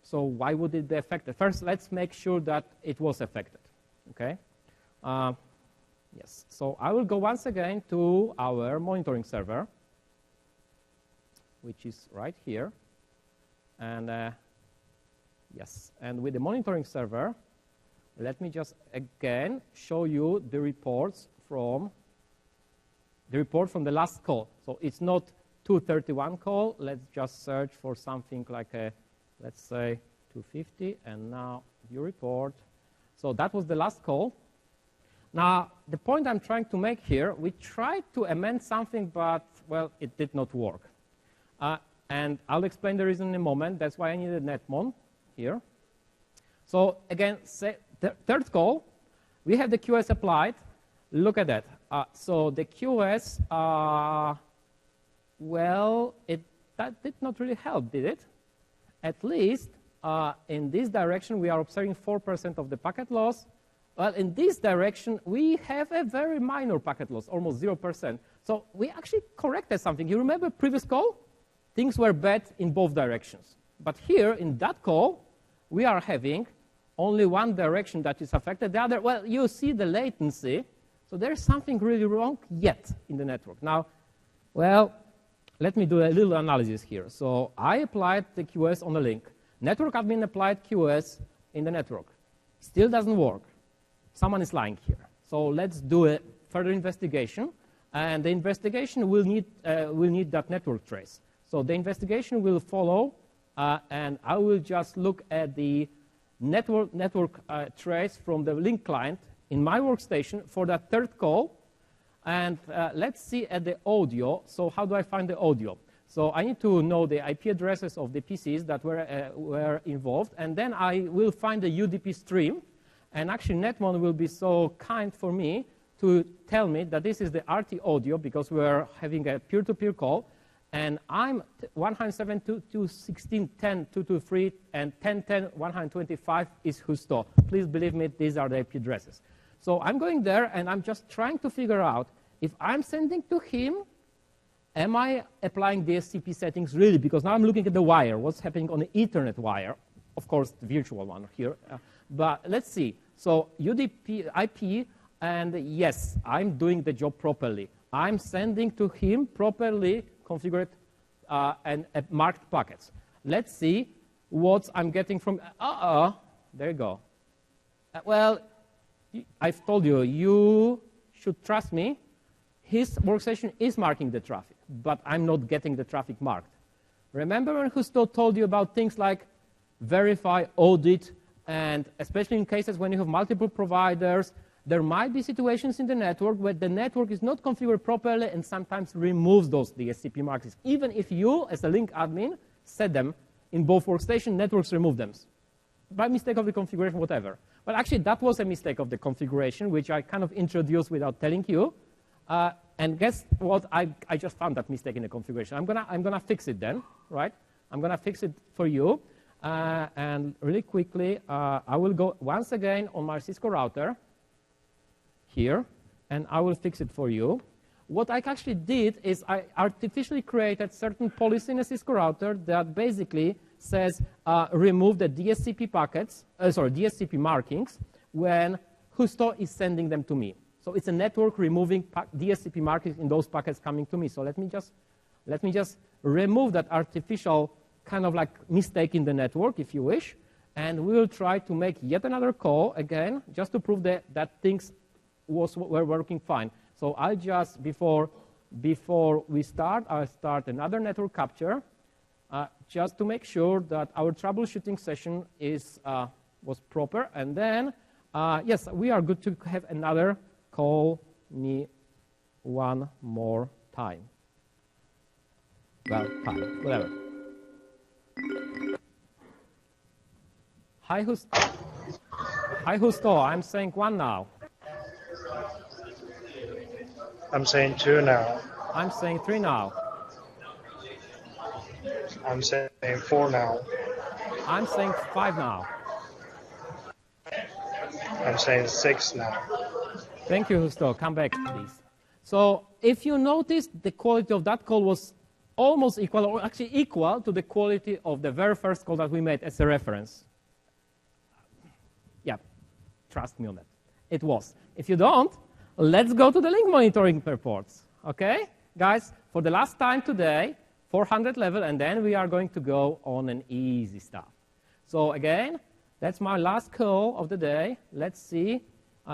So why would it be affected? First, let's make sure that it was affected. Okay? Yes. So I will go once again to our monitoring server, which is right here. And yes, and with the monitoring server, let me just again show you the reports from the last call. So it's not 231 call. Let's just search for something like a, let's say 250, and now view report. So that was the last call. Now, the point I'm trying to make here, we tried to amend something, but, well, it did not work. And I'll explain the reason in a moment. That's why I needed netmon here. So again, third call, we have the QoS applied. Look at that. So the QoS, well, that did not really help, did it? At least in this direction, we are observing 4% of the packet loss. Well, in this direction, we have a very minor packet loss, almost 0%. So we actually corrected something. You remember previous call? Things were bad in both directions. But here, in that call, we are having only one direction that is affected. The other, well, you see the latency. So there's something really wrong yet in the network. Now, well, let me do a little analysis here. So I applied the QoS on the link. Network admin applied QoS in the network. Still doesn't work. Someone is lying here. So let's do a further investigation. And the investigation will need that network trace. So the investigation will follow, and I will just look at the network trace from the Lync client in my workstation for that third call. And let's see at the audio. So how do I find the audio? So I need to know the IP addresses of the PCs that were involved, and then I will find the UDP stream. And actually, netmon will be so kind for me to tell me that this is the RT audio because we're having a peer-to-peer call. And I'm 107.2.16.10.223 and 10.10.125 is Husto. Please believe me, these are the IP addresses. So I'm going there, and I'm just trying to figure out if I'm sending to him, am I applying DSCP settings really? Because now I'm looking at the wire, what's happening on the Ethernet wire. Of course, the virtual one here. But let's see. So UDP IP, and yes, I'm doing the job properly. I'm sending to him properly configured and marked packets. Let's see what I'm getting from, there you go. Well, I've told you, you should trust me. His workstation is marking the traffic, but I'm not getting the traffic marked. Remember when Husto told you about things like verify, audit, and especially in cases when you have multiple providers, there might be situations in the network where the network is not configured properly and sometimes removes those DSCP markers. Even if you, as a Lync admin, set them in both workstations, networks remove them. By mistake of the configuration, whatever. But actually, that was a mistake of the configuration, which I kind of introduced without telling you. And guess what? I just found that mistake in the configuration. I'm gonna fix it then, right? I'm gonna fix it for you. And really quickly, I will go once again on my Cisco router here, and I will fix it for you. What I actually did is I artificially created certain policy in a Cisco router that basically says remove the DSCP packets, DSCP markings when Husto is sending them to me. So it's a network removing DSCP markings in those packets coming to me. So let me just remove that artificial kind of like mistake in the network, if you wish, and we will try to make yet another call again, just to prove that things were working fine. So I'll just, before we start, I'll start another network capture, just to make sure that our troubleshooting session was proper. And then, yes, we are good to have another call me one more time. Well, time, whatever. Hi, Husto. I'm saying 1 now. I'm saying 2 now. I'm saying 3 now. I'm saying 4 now. I'm saying 5 now. I'm saying 6 now. Thank you, Husto. Come back, please. So if you notice, the quality of that call was almost equal, or actually equal to the quality of the very first call that we made as a reference. Yeah, trust me on that. It was. If you don't, let's go to the Lync monitoring reports. Okay? Guys, for the last time today, 400 level, and then we are going to go on an easy stuff. So again, that's my last call of the day. Let's see.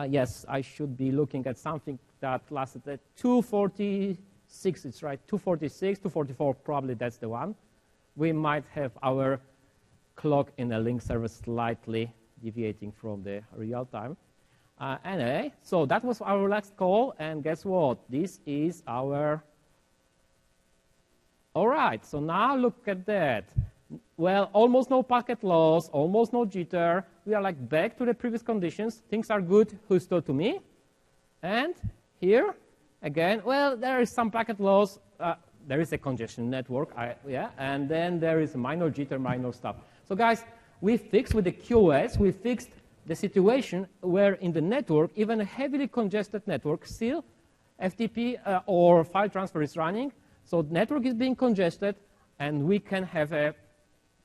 Yes, I should be looking at something that lasted at 246. It's right, 246, 244, probably that's the one. We might have our clock in the Lync server slightly deviating from the real time. Anyway, so that was our last call, and guess what? This is our... All right, so now look at that. Well, almost no packet loss, almost no jitter. We are like back to the previous conditions. Things are good, Husto to me. And here, again, well, there is some packet loss. There is a congestion network, and then there is minor jitter, minor stuff. So guys, we fixed with the QoS, we fixed the situation where in the network, even a heavily congested network, still FTP or file transfer is running. So the network is being congested, and we can have a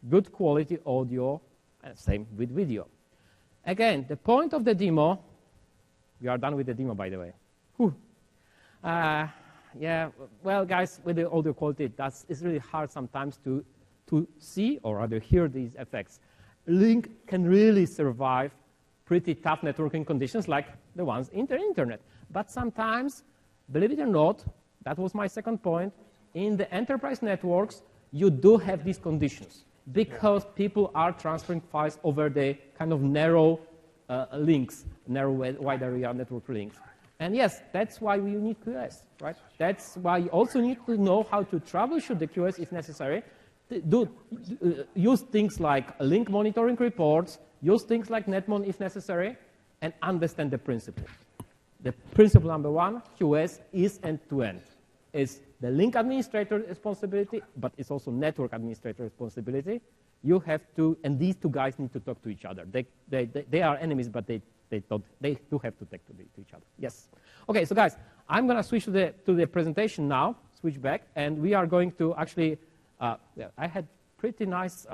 good quality audio, and same with video. Again, the point of the demo, we are done with the demo, by the way. Yeah, well, guys, with the audio quality, it's really hard sometimes to see or rather hear these effects. Lync can really survive pretty tough networking conditions like the ones in the internet. But sometimes, believe it or not, that was my second point, in the enterprise networks, you do have these conditions because people are transferring files over the kind of narrow links, narrow wide area network links. And yes, that's why we need QoS, right? That's why you also need to know how to troubleshoot the QoS if necessary. Use things like Lync monitoring reports, use things like netmon if necessary, and understand the principle. The principle number 1, QoS is end-to-end. It's the Lync administrator responsibility, but it's also network administrator responsibility. You have to, and these two guys need to talk to each other. They are enemies, but they do have to talk to each other. Yes. Okay, so guys, I'm going to switch to the presentation now, switch back, and we are going to actually, I had pretty nice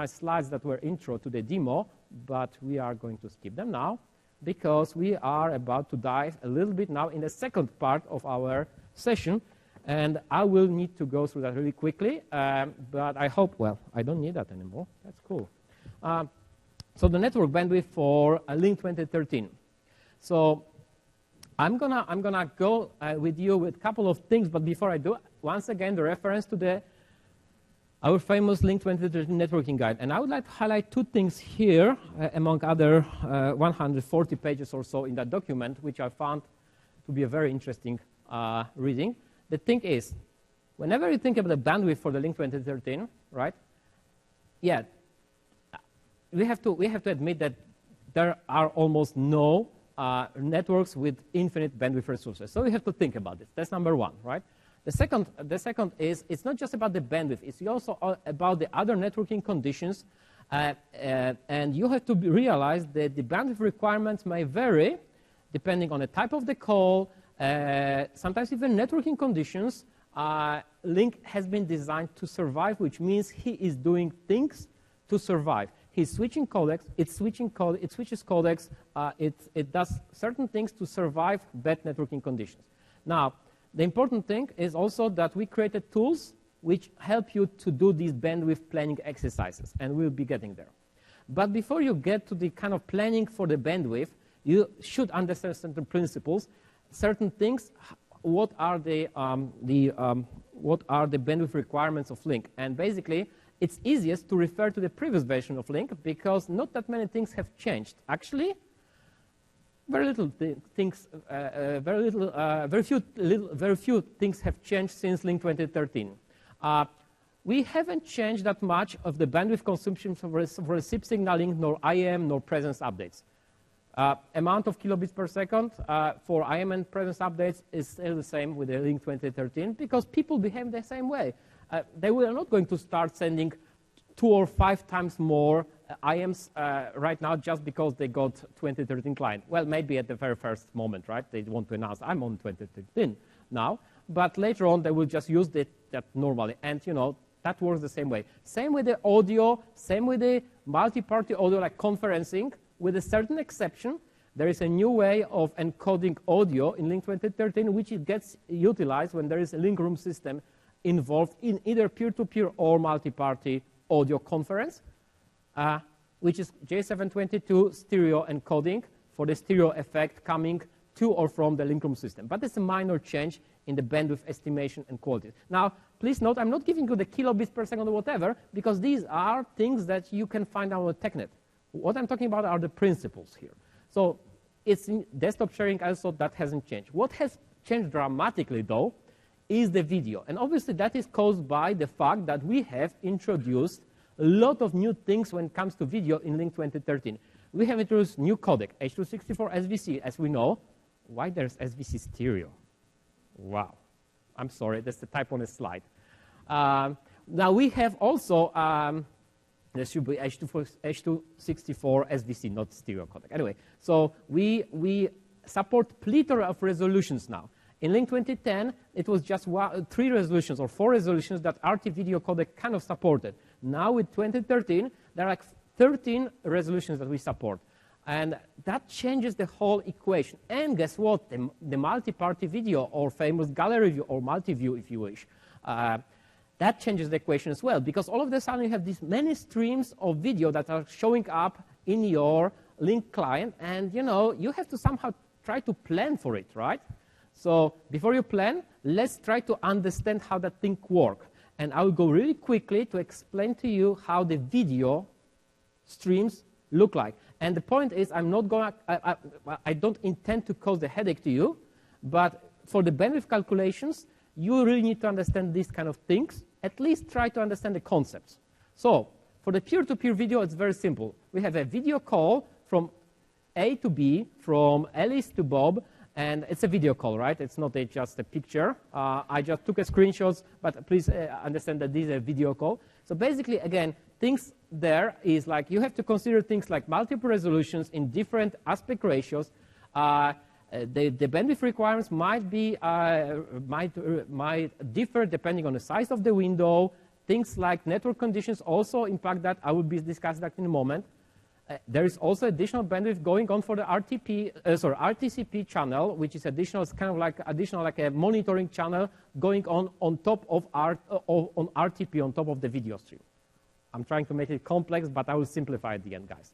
slides that were intro to the demo, but we are going to skip them now because we are about to dive a little bit now in the second part of our session, and I will need to go through that really quickly, but I hope, well, I don't need that anymore. That's cool. So the network bandwidth for Lync 2013. So I'm gonna go with you with a couple of things, but before I do, once again, the reference to our famous Lync 2013 networking guide. And I would like to highlight two things here, among other 140 pages or so in that document, which I found to be a very interesting reading. The thing is, whenever you think about the bandwidth for the Lync 2013, right? Yeah, we have to admit that there are almost no networks with infinite bandwidth resources. So we have to think about this. That's number 1, right? The second is it's not just about the bandwidth. It's also about the other networking conditions. And you have to realize that the bandwidth requirements may vary depending on the type of the call, sometimes even networking conditions. Lync has been designed to survive, which means he is doing things to survive. He's switching codecs, it switches codecs, it does certain things to survive bad networking conditions. Now, the important thing is also that we created tools which help you to do these bandwidth planning exercises, and we'll be getting there. But before you get to the kind of planning for the bandwidth, you should understand certain principles, certain things. What are the what are the bandwidth requirements of Lync. And basically, it's easiest to refer to the previous version of Lync because not that many things have changed. Actually, very few things have changed since Lync 2013. We haven't changed that much of the bandwidth consumption for receive signaling, nor IM, nor presence updates. Amount of kilobits per second for IM and presence updates is still the same with the Lync 2013 because people behave the same way. They were not going to start sending 2 or 5 times more IMs right now just because they got 2013 client. Well, maybe at the very first moment, right? They want to announce, I'm on 2013 now. But later on, they will just use that normally. And, you know, that works the same way. Same with the audio, same with the multi-party audio like conferencing. With a certain exception, there is a new way of encoding audio in Lync 2013, which it gets utilized when there is a link room system involved in either peer-to-peer or multi-party audio conference, which is J722 stereo encoding for the stereo effect coming to or from the link room system. But it's a minor change in the bandwidth estimation and quality. Now, please note, I'm not giving you the kilobits per second or whatever, because these are things that you can find out on TechNet. What I'm talking about are the principles here. So it's in desktop sharing also, that hasn't changed. What has changed dramatically, though, is the video. And obviously, that is caused by the fact that we have introduced a lot of new things when it comes to video in Lync 2013. We have introduced new codec, H.264 SVC, as we know. Why there's SVC stereo? Wow. I'm sorry, that's the type on the slide. Now, we have also, there should be H.264 SVC, not stereo codec. Anyway, so we support plethora of resolutions now. In Lync 2010, it was just 3 resolutions or 4 resolutions that RT video codec kind of supported. Now with 2013, there are like 13 resolutions that we support. And that changes the whole equation. And guess what? The multi-party video, or famous gallery view, or multi-view, if you wish, that changes the equation as well. Because all of a sudden, you have these many streams of video that are showing up in your Lync client. And, you know, you have to somehow try to plan for it, right? So before you plan, let's try to understand how that thing works. And I will go really quickly to explain to you how the video streams look like. And the point is, I'm not going. I don't intend to cause a headache to you, but for the bandwidth calculations, you really need to understand these kind of things. At least try to understand the concepts. So for the peer-to-peer video, it's very simple. We have a video call from A to B, from Alice to Bob, and it's a video call, right? It's not just a picture. I just took a screenshots, but please understand that this is a video call. So basically, again, things there is like you have to consider things like multiple resolutions in different aspect ratios. The bandwidth requirements might differ depending on the size of the window. Things like network conditions also impact that. I will be discussing that in a moment. There is also additional bandwidth going on for the RTCP channel, which is additional. It's kind of like additional, like a monitoring channel going on top of on RTP on top of the video stream. I'm trying to make it complex, but I will simplify at the end, guys.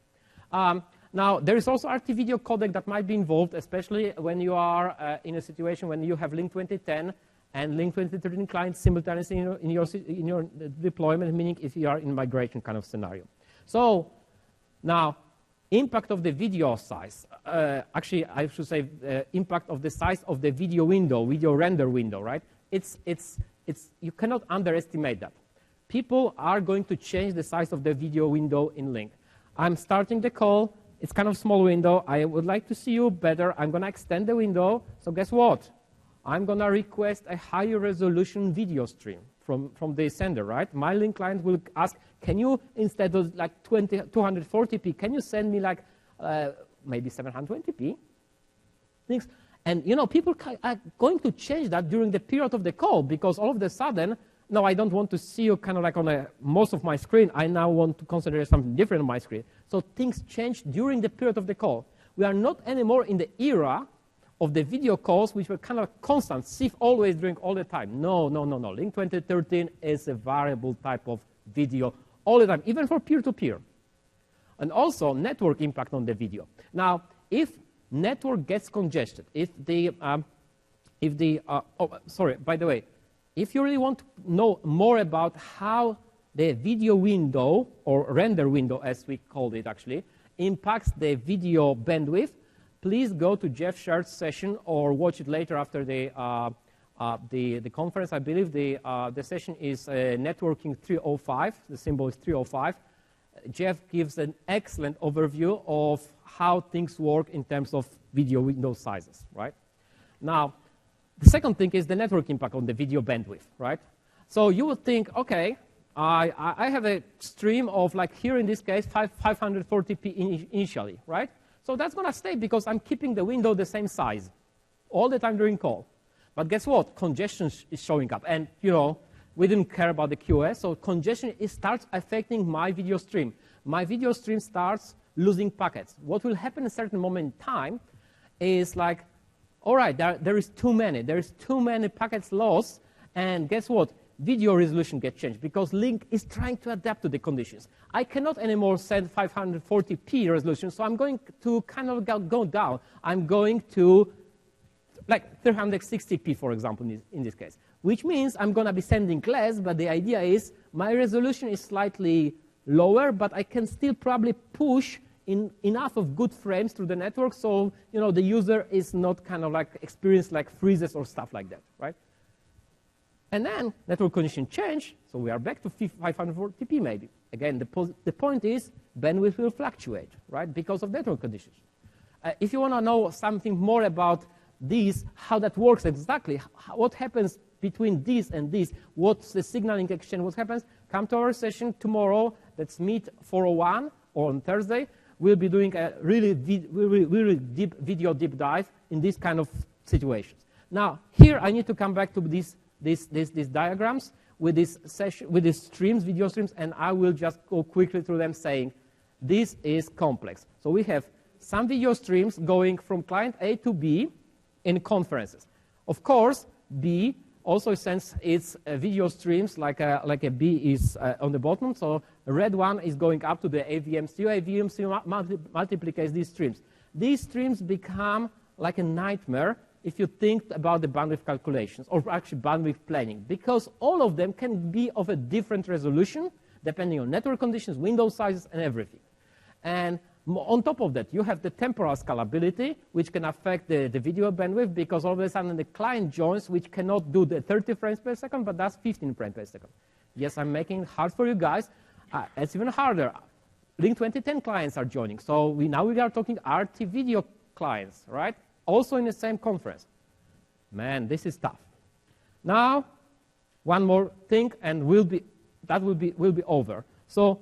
Now, there is also RT video codec that might be involved, especially when you are in a situation when you have Lync 2010 and Lync 2013 clients simultaneously in your deployment, meaning if you are in migration kind of scenario. So now, impact of the video size. Actually, I should say impact of the size of the video window, video render window, right? You cannot underestimate that. People are going to change the size of the video window in Lync. I'm starting the call. It's kind of small window. I would like to see you better. I'm going to extend the window. So guess what? I'm going to request a higher resolution video stream from the sender, right? My Lync client will ask, can you, instead of like 240p, can you send me like maybe 720p? Things. And, you know, people are going to change that during the period of the call because all of a sudden, no, I don't want to see you kind of like on most of my screen. I now want to concentrate something different on my screen. So things change during the period of the call. We are not anymore in the era of the video calls, which were kind of constant, safe always during all the time. No. Lync 2013 is a variable type of video all the time, even for peer-to-peer. And also network impact on the video. Now, if network gets congested, by the way, if you really want to know more about how the video window, or render window as we called it actually, impacts the video bandwidth, please go to Jeff Shard's session or watch it later after the conference. I believe the session is Networking 305. The symbol is 305. Jeff gives an excellent overview of how things work in terms of video window sizes, right? Now, the second thing is the network impact on the video bandwidth, right? So you would think, okay, I have a stream of, like here in this case, 540p initially, right? So that's going to stay because I'm keeping the window the same size all the time during call. But guess what? Congestion is showing up. And, you know, we didn't care about the QoS, so congestion starts affecting my video stream. My video stream starts losing packets. What will happen at a certain moment in time is like, all right, there is too many. There is too many packets lost, and guess what? Video resolution gets changed because Lync is trying to adapt to the conditions. I cannot anymore send 540p resolution, so I'm going to kind of go down. I'm going to like 360p, for example, in this case, which means I'm going to be sending less, but the idea is my resolution is slightly lower, but I can still probably push in enough of good frames through the network so, you know, the user is not kind of like experience like freezes or stuff like that, right? And then network condition change, so we are back to 540p maybe. Again, the point is bandwidth will fluctuate, right, because of network conditions. If you want to know something more about these, how that works exactly, what happens between this and this, what's the signaling exchange, what happens, come to our session tomorrow. That's Meet 401, or on Thursday. We'll be doing a really deep video deep dive in these kind of situations. Now, here I need to come back to these diagrams with this session, with these streams, video streams, and I will just go quickly through them saying this is complex. So we have some video streams going from client A to B in conferences. Of course, B also sends its video streams like a B is on the bottom. So a red one is going up to the AVMCU. AVMCU multiplies these streams. These streams become like a nightmare if you think about the bandwidth calculations or actually bandwidth planning, because all of them can be of a different resolution depending on network conditions, window sizes, and everything. And on top of that, you have the temporal scalability, which can affect the video bandwidth, because all of a sudden the client joins, which cannot do the 30 frames per second, but does 15 frames per second. Yes, I'm making it hard for you guys. It's even harder. Lync 2010 clients are joining. So now we are talking RT video clients, right? Also in the same conference. Man, this is tough. Now, one more thing, and will be over. So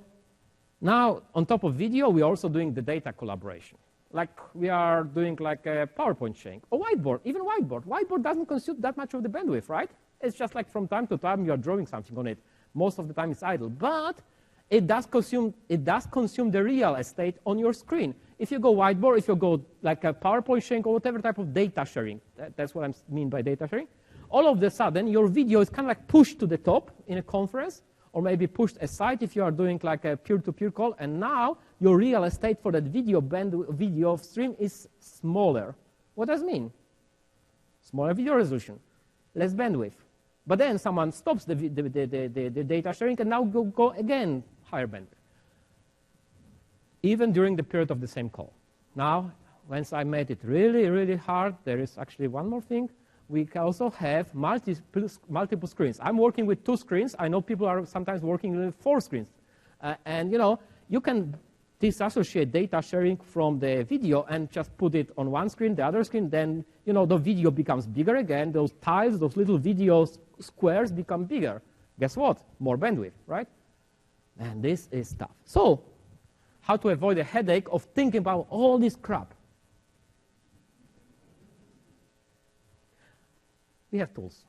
now, on top of video, we're also doing the data collaboration. Like we are doing like a PowerPoint sharing, a whiteboard, even whiteboard. Whiteboard doesn't consume that much of the bandwidth, right? It's just like from time to time you're drawing something on it. Most of the time it's idle, but it does consume the real estate on your screen. If you go whiteboard, if you go like a PowerPoint sharing or whatever type of data sharing, that's what I mean by data sharing, all of a sudden your video is kind of like pushed to the top in a conference, or maybe pushed aside if you are doing like a peer-to-peer call, and now your real estate for that video stream is smaller. What does it mean? Smaller video resolution, less bandwidth. But then someone stops the data sharing, and now go again higher bandwidth, even during the period of the same call. Now, once I made it really, really hard, there is actually one more thing. We can also have multiple screens. I'm working with 2 screens. I know people are sometimes working with 4 screens. And you know, you can disassociate data sharing from the video and just put it on one screen, the other screen, then you know the video becomes bigger again. Those tiles, those little video squares become bigger. Guess what? More bandwidth, right? And this is tough. So, how to avoid the headache of thinking about all this crap? We have tools.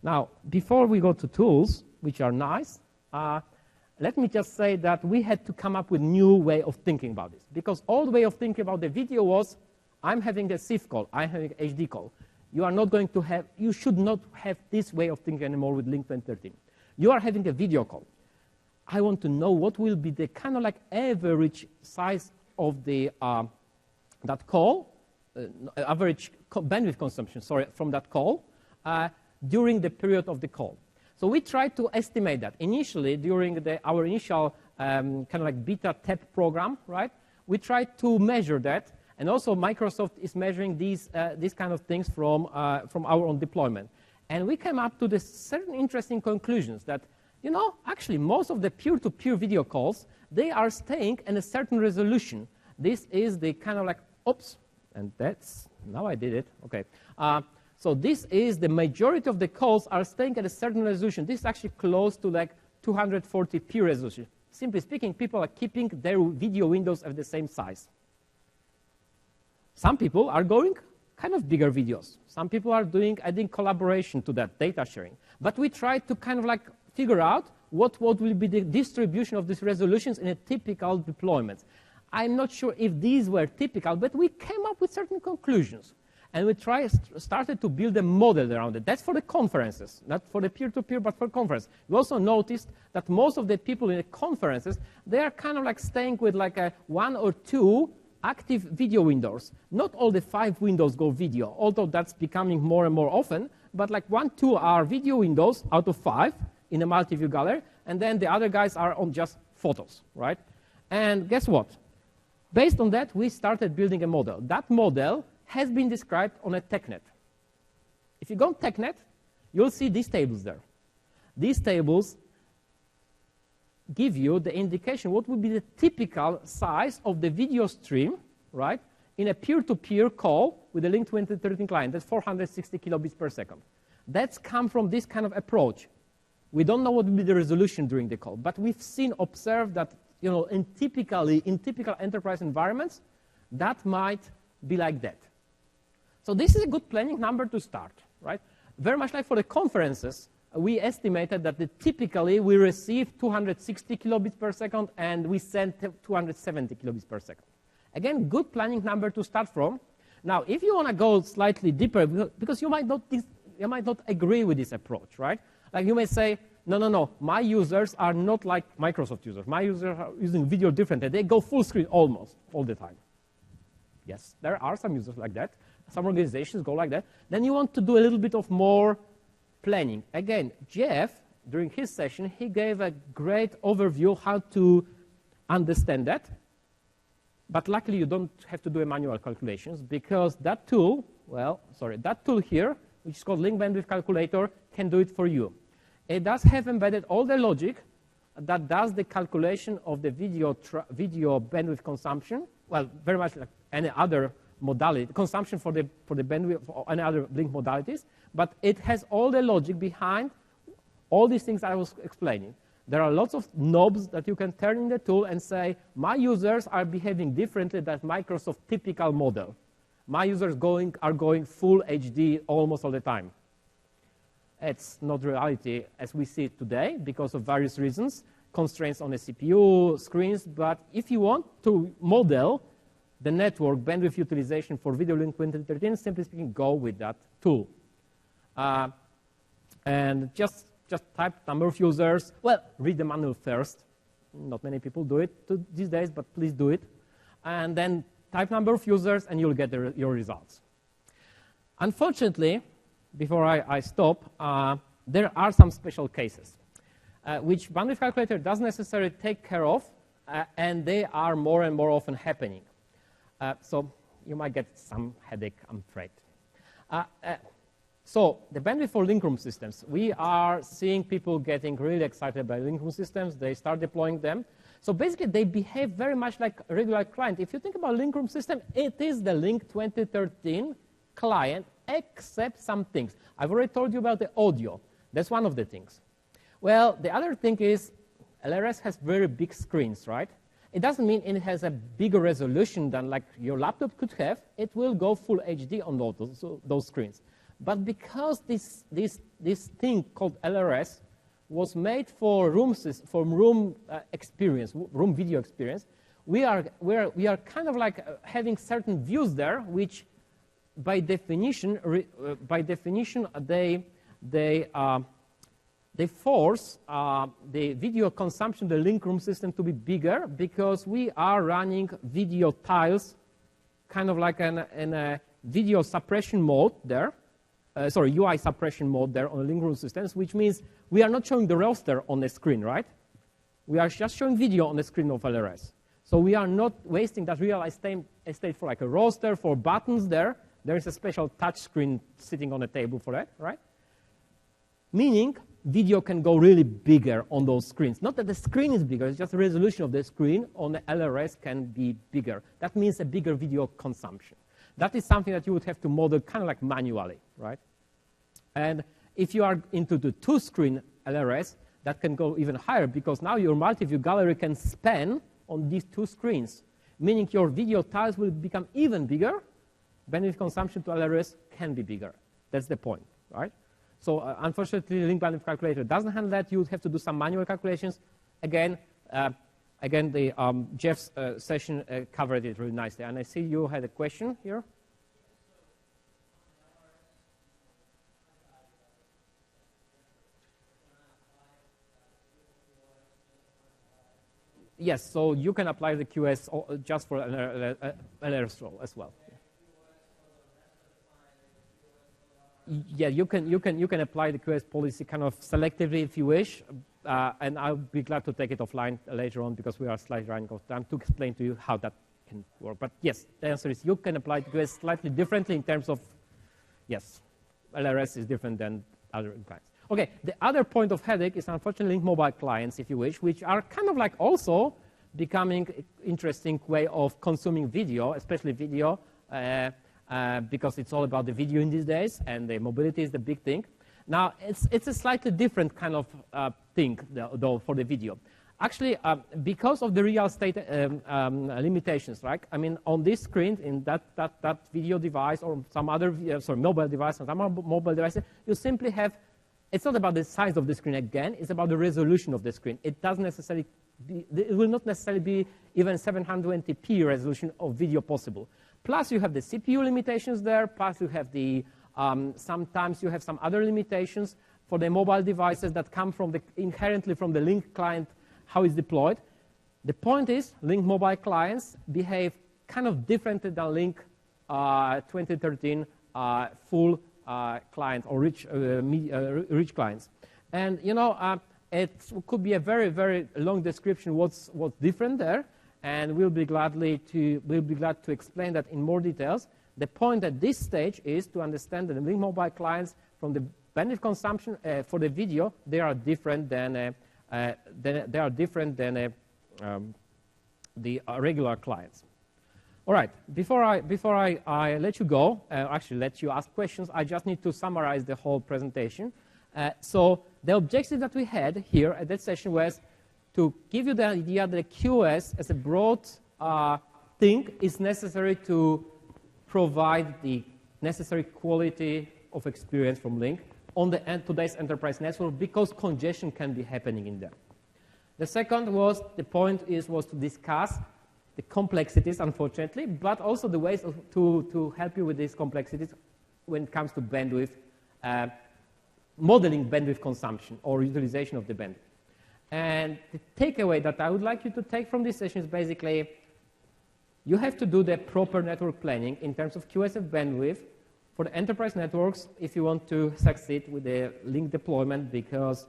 Now, before we go to tools, which are nice, let me just say that we had to come up with a new way of thinking about this. Because old way of thinking about the video was, I'm having a CIF call, I'm having an HD call. You should not have this way of thinking anymore with Lync 2013. You are having a video call. I want to know what will be the kind of like average size of the average bandwidth consumption, sorry, from that call. during the period of the call. So we tried to estimate that. Initially, during our initial kind of like beta TEP program, right, we tried to measure that. And also Microsoft is measuring these kind of things from our own deployment. And we came up to this certain interesting conclusions that, you know, actually most of the peer-to-peer video calls, they are staying in a certain resolution. This is the kind of like, oops, and that's, now I did it, okay. So this is the majority of the calls are staying at a certain resolution. This is actually close to like 240p resolution. Simply speaking, people are keeping their video windows of the same size. Some people are going kind of bigger videos. Some people are doing, adding collaboration to that, data sharing. But we tried to kind of like figure out what will be the distribution of these resolutions in a typical deployment. I'm not sure if these were typical, but we came up with certain conclusions. And we started to build a model around it. That's for the conferences, not for the peer-to-peer, but for conference. We also noticed that most of the people in the conferences, they are kind of like staying with like a 1 or 2 active video windows. Not all the 5 windows go video, although that's becoming more and more often, but like 1, 2 are video windows out of 5 in a multi-view gallery, and then the other guys are on just photos, right? And guess what? Based on that, we started building a model. That model has been described on a TechNet. If you go on TechNet, you'll see these tables there. These tables give you the indication what would be the typical size of the video stream, right, in a peer-to-peer call with a Lync 2013 client. That's 460 kilobits per second. That's come from this kind of approach. We don't know what will be the resolution during the call, but we've observed that, you know, in typical enterprise environments, that might be like that. So this is a good planning number to start, right? Very much like for the conferences, we estimated that typically we receive 260 kilobits per second and we send 270 kilobits per second. Again, good planning number to start from. Now, if you want to go slightly deeper, because you might not agree with this approach, right? Like you may say, no, my users are not like Microsoft users. My users are using video differently. They go full screen almost all the time. Yes, there are some users like that. Some organizations go like that. Then you want to do a little bit of more planning. Again, Jeff, during his session, he gave a great overview how to understand that. But luckily, you don't have to do manual calculations because that tool, that tool here, which is called Lync Bandwidth Calculator, can do it for you. It does have embedded all the logic that does the calculation of the video bandwidth consumption. Well, very much like any other modality, consumption for the bandwidth or any other Lync modalities, but it has all the logic behind all these things I was explaining. There are lots of knobs that you can turn in the tool and say, my users are behaving differently than Microsoft typical model. My users are going full HD almost all the time. It's not reality as we see it today because of various reasons, constraints on the CPU, screens, but if you want to model the network bandwidth utilization for Video Lync 2013, simply speaking, go with that tool. And just type number of users. Well, read the manual first. Not many people do it these days, but please do it. And then type number of users, and you'll get your results. Unfortunately, before I stop, there are some special cases, which bandwidth calculator doesn't necessarily take care of, and they are more and more often happening. So you might get some headache, I'm afraid. So the bandwidth for link room systems, we are seeing people getting really excited by link room systems. They start deploying them. So basically, they behave very much like a regular client. If you think about link room system, it is the Lync 2013 client, except some things. I've already told you about the audio. That's one of the things. Well, the other thing is LRS has very big screens, right? It doesn't mean it has a bigger resolution than like your laptop could have. It will go full HD on those screens. But because this thing called LRS was made for room experience, room video experience, we are kind of like having certain views there, which by definition they force the video consumption of the link room system to be bigger because we are running video tiles, kind of like in a video suppression mode there. UI suppression mode there on the Lync room systems, which means we are not showing the roster on the screen, right? We are just showing video on the screen of LRS. So we are not wasting that real estate for like a roster, for buttons there. There is a special touch screen sitting on the table for that, right? Meaning video can go really bigger on those screens. Not that the screen is bigger, it's just the resolution of the screen on the LRS can be bigger. That means a bigger video consumption. That is something that you would have to model kind of like manually, right? And if you are into the two-screen LRS, that can go even higher because now your multi-view gallery can span on these two screens, meaning your video tiles will become even bigger. Bandwidth consumption to LRS can be bigger. That's the point, right? So unfortunately, Lync bandwidth calculator doesn't handle that. You would have to do some manual calculations. Again, Jeff's session covered it really nicely. And I see you had a question here. Yes, so you can apply the QoS just for LRS role as well. Yeah, you can apply the QoS policy kind of selectively if you wish, and I'll be glad to take it offline later on because we are slightly running out of time to explain to you how that can work. But yes, the answer is you can apply the QoS slightly differently in terms of, yes, LRS is different than other clients. Okay, the other point of headache is unfortunately Lync mobile clients, if you wish, which are kind of like also becoming an interesting way of consuming video, especially video, because it's all about the video in these days, and the mobility is the big thing. Now, it's a slightly different kind of thing, though, for the video. Actually, because of the real estate limitations, right? I mean, on this screen, in that video device or some other, mobile device, or some mobile device, you simply have. It's not about the size of the screen again. It's about the resolution of the screen. It doesn't necessarily. It will not necessarily be even 720p resolution of video possible. Plus, you have the CPU limitations there. Plus, you have the sometimes you have some other limitations for the mobile devices that come from inherently from the Lync client, how it's deployed. The point is, Lync mobile clients behave kind of differently than Lync 2013 full clients or rich clients. And you know, it could be a very, very long description what's different there, and we'll be glad to explain that in more details. The point at this stage is to understand that the Lync mobile clients, from the bandwidth consumption for the video, they are different than the regular clients. All right. Before I let you go, actually let you ask questions, I just need to summarize the whole presentation. So the objective that we had here at that session was to give you the idea that QoS as a broad thing is necessary to provide the necessary quality of experience from Lync on today's enterprise network because congestion can be happening in there. The second was, the point was to discuss the complexities, unfortunately, but also the ways to help you with these complexities when it comes to bandwidth, modeling bandwidth consumption or utilization of the bandwidth. And the takeaway that I would like you to take from this session is basically you have to do the proper network planning in terms of QoS bandwidth for the enterprise networks if you want to succeed with the Lync deployment, because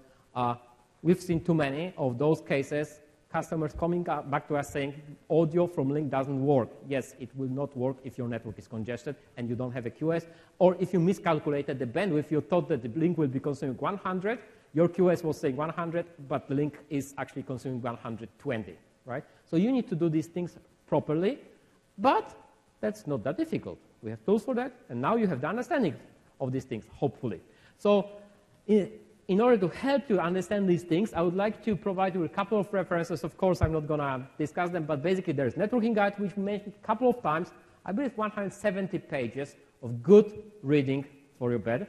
we've seen too many of those cases, customers coming back to us saying audio from Lync doesn't work. Yes, it will not work if your network is congested and you don't have a QoS, or if you miscalculated the bandwidth, you thought that the Lync will be consuming 100, your QoS was saying 100, but the Lync is actually consuming 120, right? So you need to do these things properly, but that's not that difficult. We have tools for that, and now you have the understanding of these things, hopefully. So in order to help you understand these things, I would like to provide you with a couple of references. Of course, I'm not going to discuss them, but basically there's networking guide, which we mentioned a couple of times. I believe 170 pages of good reading for your bed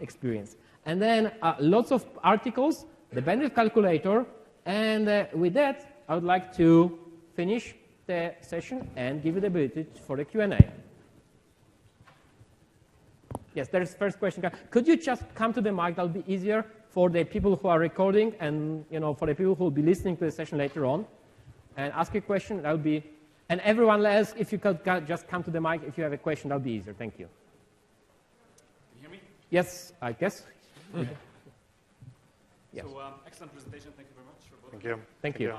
experience. And then lots of articles, the bandwidth calculator, and with that, I would like to finish the session and give you the ability for the Q&A. Yes, there's first question. Could you just come to the mic? That'll be easier for the people who are recording and for the people who will be listening to the session later on, and ask a question. That'll be, and everyone else, if you could just come to the mic if you have a question, that'll be easier. Thank you. Can you hear Yes, I guess. Yes. So excellent presentation. Thank you very much for both. Thank you. Thank you.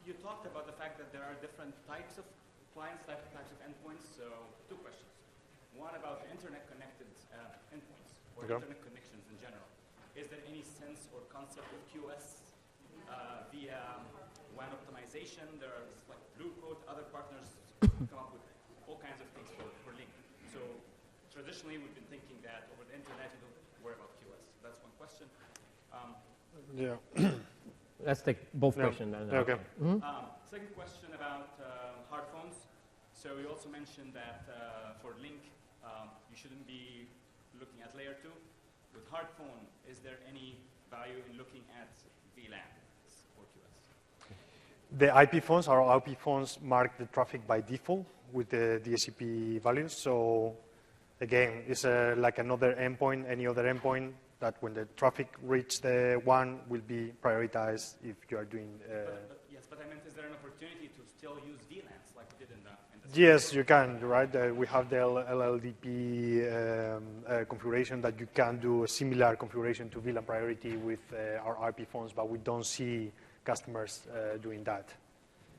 You talked about the fact that there are different types of clients, types of endpoints. So two questions. One about the internet-connected endpoints or internet connections in general. Is there any sense or concept of QoS via WAN optimization? There are like Blue Coat, other partners come up with all kinds of things for Lync. So traditionally, we've been thinking that over the internet, you don't worry about QoS. That's one question. Yeah. Let's take both questions. Then. Okay. Second question about hard phones. So you also mentioned that for Lync, you shouldn't be looking at layer 2. With hard phone, is there any value in looking at VLAN for QoS? The IP phones, our IP phones mark the traffic by default with the DHCP values. So again, it's like another endpoint, any other endpoint, that when the traffic reaches the one will be prioritized if you are doing... Yes, but I meant, is there an opportunity to still use VLANs like we did in the Yes, you can, right? We have the LLDP configuration that you can do a similar configuration to VLAN priority with our IP phones, but we don't see customers doing that.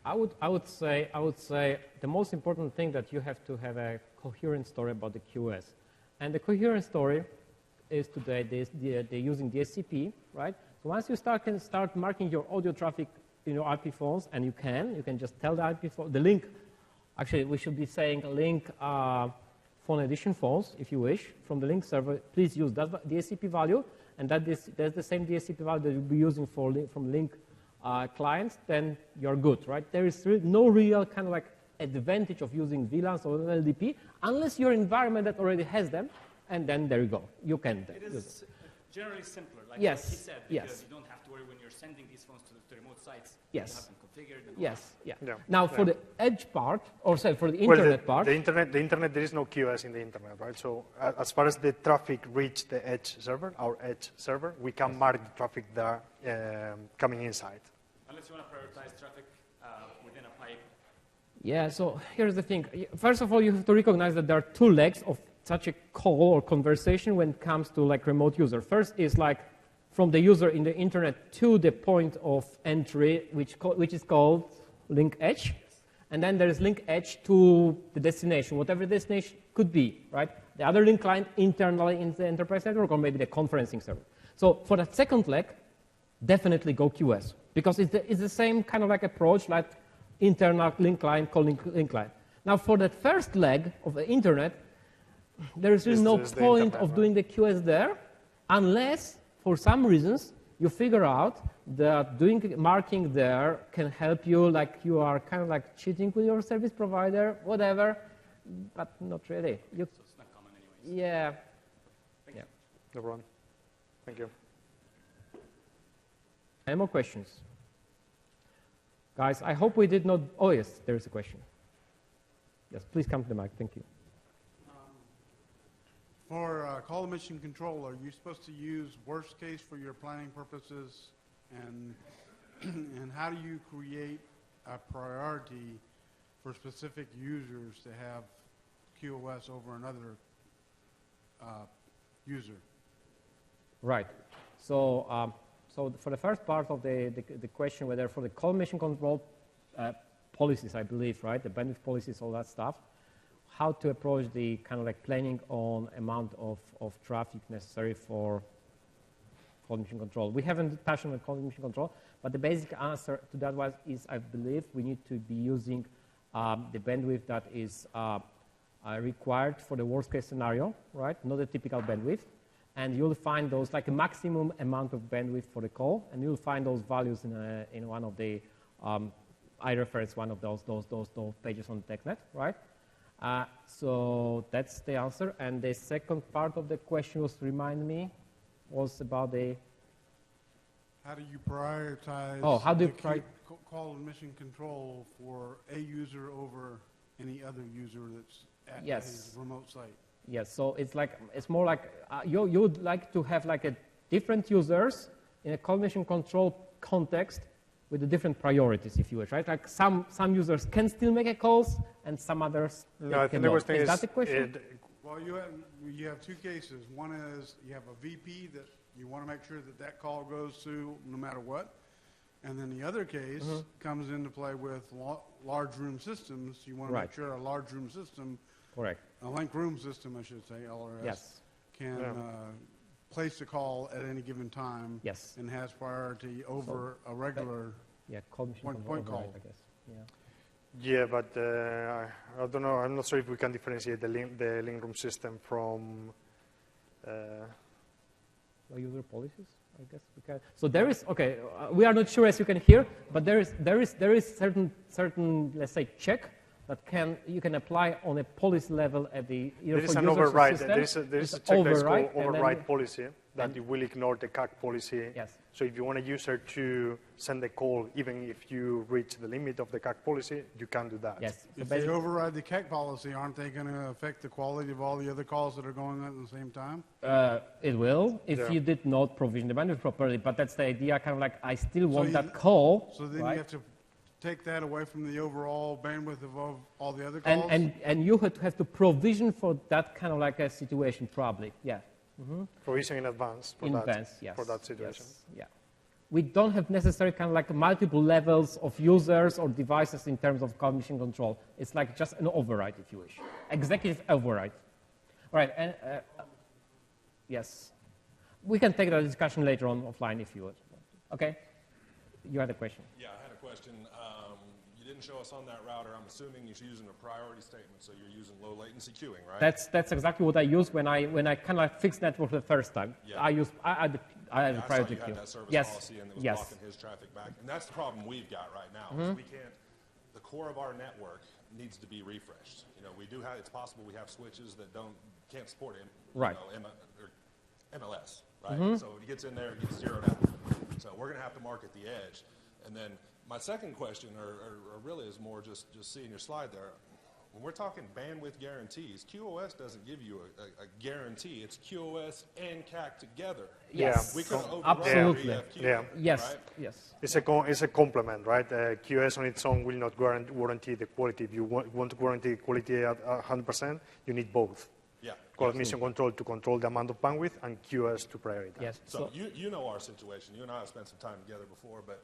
I would say the most important thing that you have to have a coherent story about the QoS. And the coherent story is today they're using DHCP, right? So once you start marking your audio traffic in your IP phones, and you can just tell the IP phone, the Lync, actually we should be saying Lync phone edition phones, if you wish, from the Lync server, please use that DHCP value, and that's the same DHCP value that you'll be using from Lync clients, then you're good, right? There is no real kind of like advantage of using VLANs or LLDP unless your environment that already has them, and then there you go. You can It is generally simpler, like yes. what he said, because you don't have to worry when you're sending these phones to remote sites. Yes. You have them configured. And yes. Yeah. Yeah. Now for the edge part, or sorry, for the internet part. The internet, there is no QoS in the internet, right? So as far as the traffic reach the edge server, our edge server, we can mark the traffic there coming inside. Unless you want to prioritize traffic within a pipe. Yeah, so here's the thing. First of all, you have to recognize that there are two legs of such a call or conversation when it comes to like remote user. First is like from the user in the internet to the point of entry, which is called Lync Edge. And then there is Lync Edge to the destination, whatever the destination could be, right? The other Lync client internally in the enterprise network, or maybe the conferencing server. So for that second leg, definitely go QoS, because it's the same kind of like approach like internal Lync client calling Lync client. Now for that first leg of the internet, there is really no point of doing the QoS there unless, for some reasons, you figure out that doing marking there can help you, like you are kind of like cheating with your service provider, whatever, but not really. So it's not common anyways. Yeah. Thank you. No problem. Thank you. Any more questions? Guys, I hope we did not... Oh, yes, there is a question. Yes, please come to the mic. Thank you. For call to mission control, are you supposed to use worst case for your planning purposes? And, and how do you create a priority for specific users to have QoS over another user? Right. So, so for the first part of the question, whether for the call mission control policies, I believe, right, the bandwidth policies, all that stuff, how to approach the kind of like planning on amount of traffic necessary for call mission control. We haven't touched on the call mission control, but the basic answer to that is, I believe, we need to be using the bandwidth that is required for the worst case scenario, right? Not the typical bandwidth. And you'll find those like a maximum amount of bandwidth for the call, and you'll find those values in one of the I referenced one of those pages on TechNet, right? So that's the answer. And the second part of the question was, remind me, was about the... How do you prioritize how do you call and mission control for a user over any other user that's at yes. a remote site? Yes, so it's more like you would like to have like a different users in a call mission control context with the different priorities, if you wish, right? Like some users can still make a calls, and some others No, I think the question is that the question? Well, you have two cases. One is you have a VP that you want to make sure that that call goes through no matter what. And then the other case comes into play with large room systems. You want to make sure a large room system, Correct. a link room system, I should say, LRS, Yes. can place the call at any given time Yes. and has priority over a regular Yeah, call machine point control call. override, I guess. Yeah. Yeah, but I don't know. I'm not sure if we can differentiate the link room system from. User policies, I guess we can. So there is, okay, we are not sure as you can hear, but there is certain, let's say, check that you can apply on a policy level at the There is an override. There is a check that's called and override policy that it will ignore the CAC policy. Yes. So if you want a user to send a call, even if you reach the limit of the CAC policy, you can do that. Yes. So If they override the CAC policy, aren't they going to affect the quality of all the other calls that are going on at the same time? It will if you did not provision the bandwidth properly, but that's the idea, kind of like I still want that call. So then right? you have to take that away from the overall bandwidth of all the other calls? And you have to provision for that kind of like a situation probably, yeah. Provision in advance for Yes. for that situation. Yes. Yeah. We don't have necessarily kind of like multiple levels of users or devices in terms of call machine control. It's like just an override, if you wish. Executive override. All right, and yes. We can take that discussion later on offline if you would. Okay? You had a question. Yeah, I had a question. You didn't show us on that router. I'm assuming you're using a priority statement, so you're using low latency queuing, right? That's exactly what I use when I kind of like fixed network the first time. Yeah. I had a priority queue. queue. Had that service Yes. policy and it was Yes. blocking his traffic back. And that's the problem we've got right now. Is we can't. The core of our network needs to be refreshed. You know, we do have. It's possible we have switches that can't support it. Right. Or MLS. Right. So it gets in there, it gets zeroed out. So we're going to have to market the edge. And then my second question, or really is more just seeing your slide there. When we're talking bandwidth guarantees, QoS doesn't give you a guarantee. It's QoS and CAC together. Yes. We could Absolutely. RFQ, Yeah. Yes. Right? Yes. It's a complement, right? QoS on its own will not guarantee the quality. If you want to guarantee quality at 100%, you need both. Yeah. Call mission control to control the amount of bandwidth and QoS to prioritize. Yes. So you know our situation. You and I have spent some time together before, but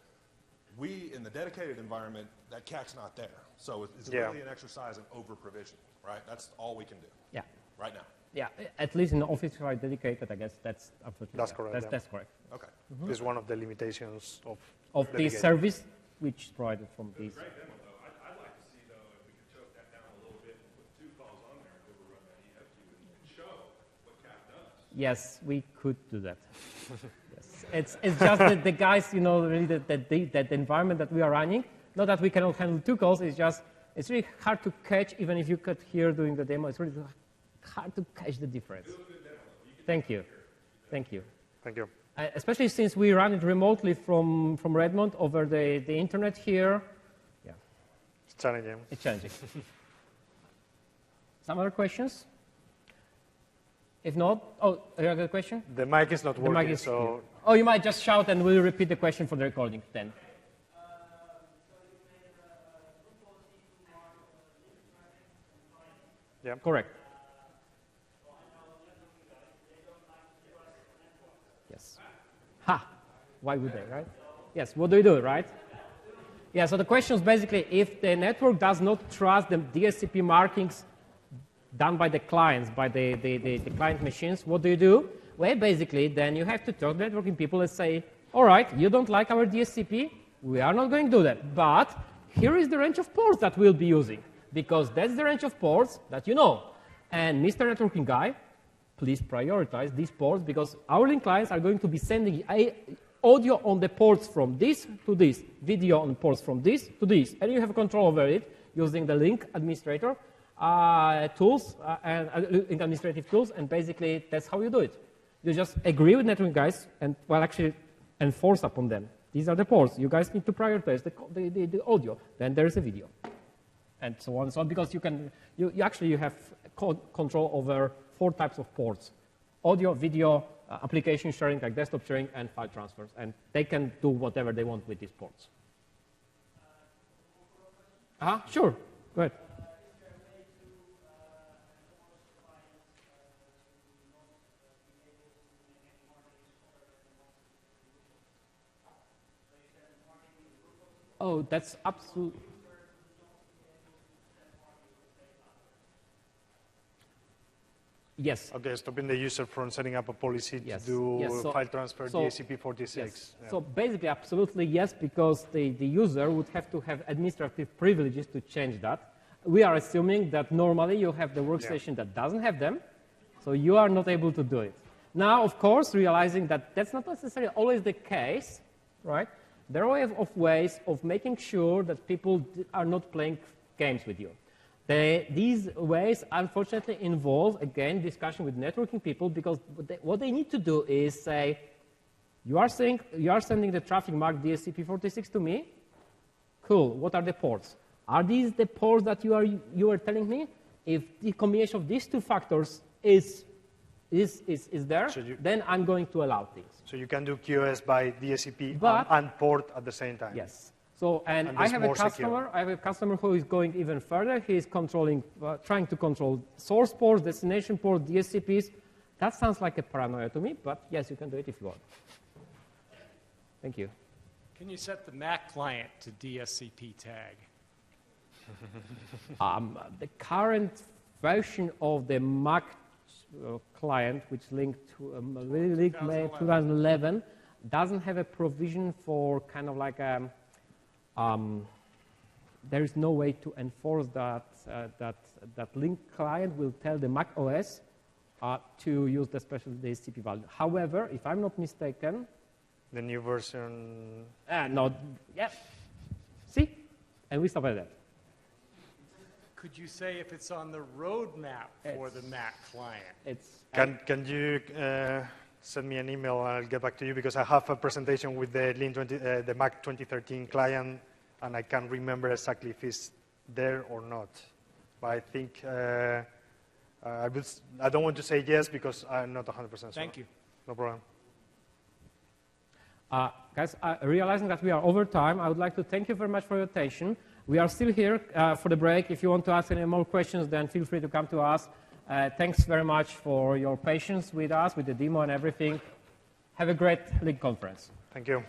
we, in the dedicated environment, that CAC's not there. So it's really an exercise in over-provision, right? That's all we can do. Yeah. Right now. Yeah. At least in the office where I dedicated, I guess that's absolutely That's correct, That's correct. Okay. This is one of the limitations of Of the dedicated. service which is provided from these. Great demo, though. I'd like to see, though, if we could choke that down a little bit and put 2 calls on there and overrun that EF queue and show what CAP does. Yes, we could do that. Yes. It's just that the guys, you know, really that environment that we are running, not that we cannot handle 2 calls, it's really hard to catch, even if you could hear during the demo, it's really hard to catch the difference. Thank you. Thank you. Thank you. Especially since we run it remotely from Redmond over the internet here. Yeah, It's challenging. it's challenging. Some other questions? If not, you have a question? The mic is not The working, mic is so here. Oh, you might just shout and we'll repeat the question for the recording then. yeah. Correct. Yes. Ha! Why would they, right? Yes, what do you do, right? Yeah, so the question is basically if the network does not trust the DSCP markings done by the clients, by the client machines, what do you do? Well, basically, then you have to talk to networking people and say, all right, you don't like our DSCP, we are not going to do that, but here is the range of ports that we'll be using, because that's the range of ports that you know. And Mr. Networking Guy, please prioritize these ports, because our link clients are going to be sending audio on the ports from this to this, video on ports from this to this, and you have control over it using the Lync administrator tools and administrative tools, and basically that's how you do it. You just agree with networking guys and, well, actually enforce upon them. These are the ports. You guys need to prioritize the audio. Then there is a video, and so on and so on, because you have control over 4 types of ports: audio, video, application sharing, like desktop sharing, and file transfers, and they can do whatever they want with these ports. Sure. Go ahead. Oh, that's absolutely. Yes. Okay, stopping the user from setting up a policy to do file transfer DHCP46. Yes. So basically, absolutely yes, because the user would have to have administrative privileges to change that. We are assuming that normally you have the workstation that doesn't have them, so you are not able to do it. Now, of course, realizing that that's not necessarily always the case, right? There are ways of making sure that people are not playing games with you. These ways, unfortunately, involve, again, discussion with networking people, because what they need to do is say, you are sending the traffic marked DHCP46 to me? Cool. What are the ports? Are these the ports that you are telling me? If the combination of these two factors is there, so then I'm going to allow things. So you can do QoS by DHCP and port at the same time. Yes. So, and I have a customer who is going even further. He is controlling, trying to control source ports, destination ports, DHCPs. That sounds like a paranoia to me, but yes, you can do it if you want. Thank you. Can you set the Mac client to DSCP tag? The current version of the Mac client, which Lync May 2011, doesn't have a provision for kind of like a there is no way to enforce that Lync client will tell the Mac OS to use the special DHCP value. However, if I'm not mistaken, the new version. See, and we stop at that. Could you say if it's on the roadmap for the Mac client? Can you send me an email and I'll get back to you, because I have a presentation with the the Mac 2013 client, and I can't remember exactly if it's there or not. But I think I don't want to say yes because I'm not 100% sure. Thank you. No problem. Guys, realizing that we are over time, I would like to thank you very much for your attention. We are still here for the break. If you want to ask any more questions, then feel free to come to us. Thanks very much for your patience with us, with the demo and everything. Have a great Lync conference. Thank you.